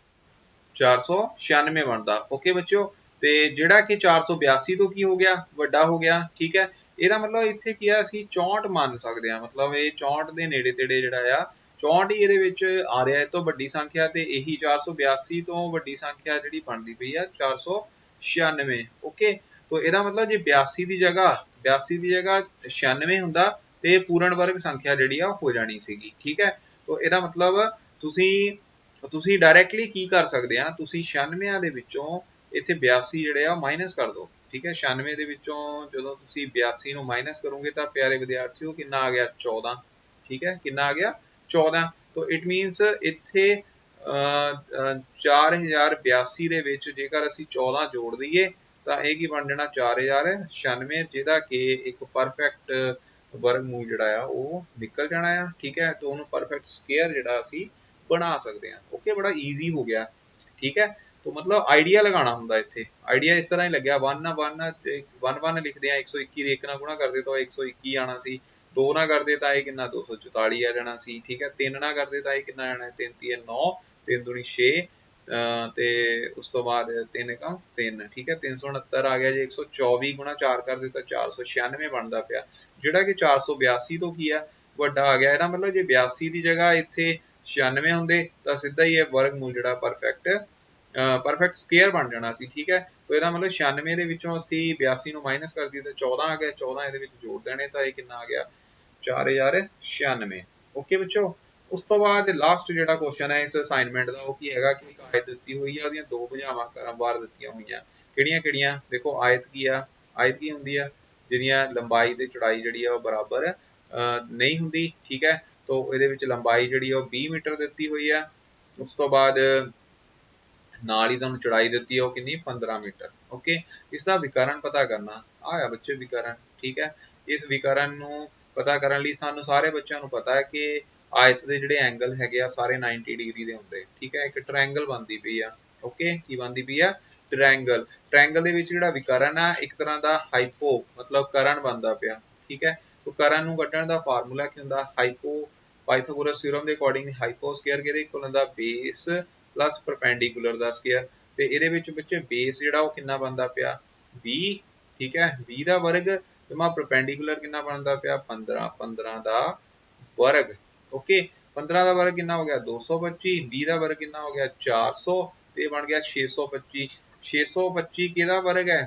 496 ਬਣਦਾ ਓਕੇ ਬੱਚਿਓ ਤੇ ਜਿਹੜਾ ਕਿ 482 ਤੋਂ ਕੀ ਹੋ ਗਿਆ ਵੱਡਾ ਹੋ ਗਿਆ ਠੀਕ ਹੈ ਇਹਦਾ ਮਤਲਬ ਇੱਥੇ ਕੀ ਆ ਅਸੀਂ 64 ਮੰਨ ਸਕਦੇ ਆ ਮਤਲਬ ਇਹ 64 ਦੇ ਨੇੜੇ ਤੇੜੇ ਜਿਹੜਾ ਆ 64 ਹੀ ਇਹਦੇ ਵਿੱਚ ਆ ਰਿਹਾ ਇਹ ਤੋਂ ਵੱਡੀ ਸੰਖਿਆ ਤੇ ਇਹੀ 482 ਤੋਂ ਵੱਡੀ ਸੰਖਿਆ ਜਿਹੜੀ ਬਣਦੀ ਪਈ ਆ 496 ਓਕੇ तो ਇਹਦਾ ਮਤਲਬ ਜੇ 82 ਦੀ ਜਗ੍ਹਾ 96 ਹੁੰਦਾ ਤੇ ਪੂਰਨ ਵਰਗ ਸੰਖਿਆ ਜਿਹੜੀ ਆ ਹੋ ਜਾਣੀ ਸੀਗੀ ਠੀਕ ਹੈ तो ਇਹਦਾ ਮਤਲਬ ਤੁਸੀਂ ਡਾਇਰੈਕਟਲੀ ਕੀ ਕਰ ਸਕਦੇ ਆ ਤੁਸੀਂ 96 ਦੇ ਵਿੱਚੋਂ ਇੱਥੇ 82 ਜਿਹੜੇ ਆ ਮਾਈਨਸ ਕਰ ਦਿਓ ਠੀਕ ਹੈ 96 ਦੇ ਵਿੱਚੋਂ ਜਦੋਂ ਤੁਸੀਂ 82 ਨੂੰ ਮਾਈਨਸ ਕਰੋਗੇ ਤਾਂ ਪਿਆਰੇ ਵਿਦਿਆਰਥੀਓ ਕਿੰਨਾ ਆ ਗਿਆ 14 ਠੀਕ ਹੈ ਕਿੰਨਾ ਆ ਗਿਆ 14 तो इट मीन्स ਇੱਥੇ 4082 ਦੇ ਵਿੱਚ ਜੇਕਰ ਅਸੀਂ 14 ਜੋੜ ਦਈਏ ਤਾਂ ਇਹ ਕੀ ਬਣ ਜਾਣਾ 4096 ਜਿਹਦਾ ਕਿ ਇੱਕ ਪਰਫੈਕਟ ਵਰਗਮੂਲ ਜਿਹੜਾ ਆ ਉਹ ਨਿਕਲ ਜਾਣਾ ਆ ਠੀਕ ਹੈ ਤਾਂ ਉਹਨੂੰ ਪਰਫੈਕਟ ਸਕੁਅਰ ਜਿਹੜਾ ਅਸੀਂ ਬਣਾ ਸਕਦੇ ਆ ਓਕੇ ਬੜਾ ਈਜ਼ੀ ਹੋ ਗਿਆ ਠੀਕ ਹੈ तो मतलब आइडिया लगाना ਹੁੰਦਾ ਇੱਥੇ ਆਈਡੀਆ ਇਸ ਤਰ੍ਹਾਂ ਹੀ ਲੱਗਿਆ 1 ਨਾਲ 1 ਲਿਖਦੇ ਆ 121 ਦੇ 1 ਨਾਲ ਗੁਣਾ ਕਰਦੇ ਤਾਂ 121 ਆਣਾ ਸੀ 2 ਨਾਲ ਕਰਦੇ ਤਾਂ ਇਹ ਕਿੰਨਾ 244 ਆ ਜਾਣਾ ਸੀ ਠੀਕ ਹੈ 3 ਨਾਲ ਕਰਦੇ ਤਾਂ ਇਹ ਕਿੰਨਾ ਆਣਾ 3 3 9 3 2 6 ਤੇ ਉਸ ਤੋਂ ਬਾਅਦ 3 ਕਮ 3 ਠੀਕ ਹੈ 369 ਆ ਗਿਆ ਜੇ 124 ਗੁਣਾ 4 ਕਰਦੇ ਤਾਂ 496 ਬਣਦਾ ਪਿਆ ਜਿਹੜਾ ਕਿ 482 ਤੋਂ ਕੀ ਆ ਵੱਡਾ ਆ ਗਿਆ ਇਹਦਾ ਮਤਲਬ ਜੇ 82 ਦੀ ਜਗ੍ਹਾ ਇੱਥੇ 96 ਹੁੰਦੇ ਤਾਂ ਸਿੱਧਾ ਹੀ ਇਹ ਵਰਗਮੂਲ ਜਿਹੜਾ ਪਰਫੈਕਟ ਸਕੁਅਰ ਬਣ ਜਾਣਾ ਸੀ ਠੀਕ ਹੈ तो ਇਹਦਾ ਮਤਲਬ 96 ਦੇ ਵਿੱਚੋਂ ਅਸੀਂ 82 ਨੂੰ ਮਾਈਨਸ ਕਰ ਦਈਏ ਤਾਂ 14 ਆ ਗਿਆ 14 ਇਹਦੇ ਵਿੱਚ ਜੋੜ ਦੇਣੇ ਤਾਂ ਇਹ ਕਿੰਨਾ ਆ ਗਿਆ 4096 ਓਕੇ ਬੱਚੋ ਉਸ ਤੋਂ ਬਾਅਦ ਲਾਸਟ ਜਿਹੜਾ ਕੁਐਸਚਨ ਹੈ ਇਸ ਅਸਾਈਨਮੈਂਟ ਦਾ ਉਹ ਕੀ ਹੈਗਾ ਕਿ ਇੱਕ ਆਇਤ ਦਿੱਤੀ ਹੋਈ ਹੈ ਉਹਦੀਆਂ ਦੋ ਭੁਜਾਵਾਂ ਕ੍ਰਮਵਾਰ ਦਿੱਤੀਆਂ ਹੋਈਆਂ ਕਿਹੜੀਆਂ ਦੇਖੋ ਆਇਤ ਕੀ ਆ ਆਇਤ ਕੀ ਹੁੰਦੀ ਆ ਜਿਹਦੀਆਂ ਲੰਬਾਈ ਤੇ ਚੌੜਾਈ ਜਿਹੜੀ ਆ ਉਹ ਬਰਾਬਰ ਨਹੀਂ ਹੁੰਦੀ ਠੀਕ ਹੈ तो ਇਹਦੇ ਵਿੱਚ ਲੰਬਾਈ ਜਿਹੜੀ ਉਹ 20 ਮੀਟਰ ਦਿੱਤੀ ਹੋਈ ਆ ਉਸ ਤੋਂ ਬਾਅਦ ਨਾਲ ਹੀ ਤੁਹਾਨੂੰ ਚੌੜਾਈ ਦਿੱਤੀ ਹੈ ਉਹ ਕਿੰਨੀ 15 ਮੀਟਰ ओके। इसका विकरण पता करना आया बच्चे विकरण, ठीक है। इस विकरण ਨੂੰ ਪਤਾ ਕਰਨ ਲਈ ਸਾਨੂੰ ਸਾਰੇ ਬੱਚਿਆਂ ਨੂੰ ਪਤਾ ਹੈ ਕਿ ਆਇਤ ਦੇ ਜਿਹੜੇ ਐਂਗਲ ਹੈਗੇ ਆ ਸਾਰੇ 90 ਡਿਗਰੀ ਦੇ ਹੁੰਦੇ, ਠੀਕ ਹੈ। ਇੱਕ ਟ੍ਰਾਇੰਗਲ ਬਣਦੀ ਪਈ ਆ, ਓਕੇ। ਕੀ ਬਣਦੀ ਪਈ ਆ? ਟ੍ਰਾਇੰਗਲ। ਟ੍ਰਾਇੰਗਲ ਦੇ ਵਿੱਚ ਜਿਹੜਾ ਵਿਕਰਨ ਆ ਇੱਕ ਤਰ੍ਹਾਂ ਦਾ ਹਾਈਪੋ ਮਤਲਬ ਕਰਨ ਬਣਦਾ ਪਿਆ, ਠੀਕ ਹੈ। ਤੋ ਕਰਨ ਨੂੰ ਕੱਢਣ ਦਾ ਫਾਰਮੂਲਾ ਕੀ ਹੁੰਦਾ? ਹਾਈਪੋ ਪਾਈਥਾਗੋਰਸ ਥਿਊਰਮ ਦੇ ਅਕੋਰਡਿੰਗ ਹਾਈਪੋ ਸਕੁਅਰ ਕਿਹਦੇ ਇਕੁਅਲ ਹੁੰਦਾ? ਬੇਸ ਪਲੱਸ ਪਰਪੈਂਡੀਕੂਲਰ ਦਾ ਸਕੁਅਰ। ਤੇ ਇਹਦੇ ਵਿੱਚ ਬੱਚੇ ਬੇਸ ਜਿਹੜਾ ਉਹ ਕਿੰਨਾ ਬਣਦਾ ਪਿਆ? 20, ਠੀਕ ਹੈ। 20 ਦਾ ਵਰਗ ਜਮਾ ਪਰਪੈਂਡੀਕੂਲਰ ਕਿੰਨਾ ਬਣਦਾ ਪਿਆ? 15, 15 ਦਾ ਵਰਗ, ਓਕੇ। 15 ਦਾ ਵਰਗ ਕਿੰਨਾ ਹੋ ਗਿਆ? 225। 20 ਦਾ ਵਰਗ ਕਿੰਨਾ ਹੋ ਗਿਆ? 400। ਤੇ ਬਣ ਗਿਆ 625। 625 ਕਿਹਦਾ ਵਰਗ ਹੈ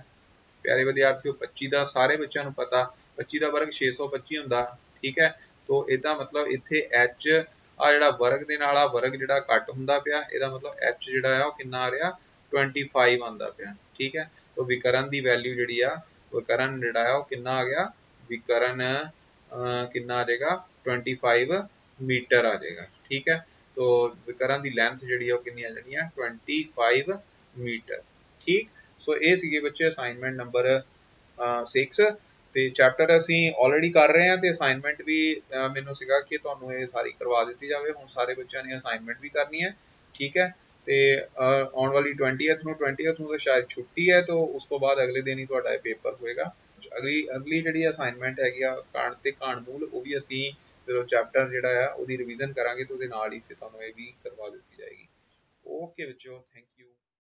ਪਿਆਰੇ ਵਿਦਿਆਰਥੀਓ? 25 ਦਾ। ਸਾਰੇ ਬੱਚਿਆਂ ਨੂੰ ਪਤਾ 25 ਦਾ ਵਰਗ 625 ਹੁੰਦਾ, ਠੀਕ ਹੈ। ਤੋ ਇਹਦਾ ਮਤਲਬ ਇੱਥੇ h ਆ ਜਿਹੜਾ ਵਰਗ ਦੇ ਨਾਲ ਆ ਵਰਗ ਜਿਹੜਾ ਘੱਟ ਹੁੰਦਾ ਪਿਆ, ਇਹਦਾ ਮਤਲਬ h ਜਿਹੜਾ ਆ ਉਹ ਕਿੰਨਾ ਆ ਰਿਹਾ? 25 ਆਉਂਦਾ ਪਿਆ, ਠੀਕ ਹੈ। ਤੋ ਵਿਕਰਨ ਦੀ ਵੈਲਿਊ ਜਿਹੜੀ ਆ, ਵਿਕਰਨ ਜਿਹੜਾ ਆ ਉਹ ਕਿੰਨਾ ਆ ਗਿਆ? ਵਿਕਰਨ ਕਿੰਨਾ ਆ ਜਾਏਗਾ? 25 ਮੀਟਰ ਆ ਜਾਏਗਾ, ਠੀਕ ਹੈ। ਤੋ ਵਿਕਰਨ ਦੀ ਲੈਂਥ ਜਿਹੜੀ ਆ ਉਹ ਕਿੰਨੀ ਆ ਜਾਣੀ ਆ? 25 ਮੀਟਰ, ਠੀਕ। ਸੋ ਇਹ ਸੀਗੇ ਬੱਚੇ ਅਸਾਈਨਮੈਂਟ ਨੰਬਰ 6 ਤੇ ਚੈਪਟਰ ਅਸੀਂ ਆਲਰੇਡੀ ਕਰ ਰਹੇ ਹਾਂ ਤੇ ਅਸਾਈਨਮੈਂਟ ਵੀ ਮੈਨੂੰ ਸੀਗਾ ਕਿ ਤੁਹਾਨੂੰ ਇਹ ਸਾਰੀ ਕਰਵਾ ਦਿੱਤੀ ਜਾਵੇ। ਹੁਣ ਸਾਰੇ ਬੱਚਿਆਂ ਨੇ ਅਸਾਈਨਮੈਂਟ ਵੀ ਕਰਨੀ ਹੈ, ਠੀਕ ਹੈ। ਤੇ ਆਉਣ ਵਾਲੀ 20th ਨੂੰ ਤਾਂ ਸ਼ਾਇਦ ਛੁੱਟੀ ਹੈ, ਤਾਂ ਉਸ ਤੋਂ ਬਾਅਦ ਅਗਲੇ ਦਿਨ ਹੀ ਤੁਹਾਡਾ ਇਹ ਪੇਪਰ ਹੋਏਗਾ। ਅਗਲੀ ਜਿਹੜੀ ਅਸਾਈਨਮੈਂਟ ਹੈਗੀ ਆ ਕਾਂਡ ਤੇ ਕਾਂਡਮੂਲ, ਉਹ ਵੀ ਅਸੀਂ ਜਦੋਂ ਚੈਪਟਰ ਜਿਹੜਾ ਆ ਉਹਦੀ ਰਿਵੀਜ਼ਨ ਕਰਾਂਗੇ ਤੇ ਉਹਦੇ ਨਾਲ ਹੀ ਫਿਰ ਤੁਹਾਨੂੰ ਇਹ ਵੀ ਕਰਵਾ ਦਿੱਤੀ ਜਾਏਗੀ। ਓਕੇ ਬੱਚਿਓ, ਥੈਂਕ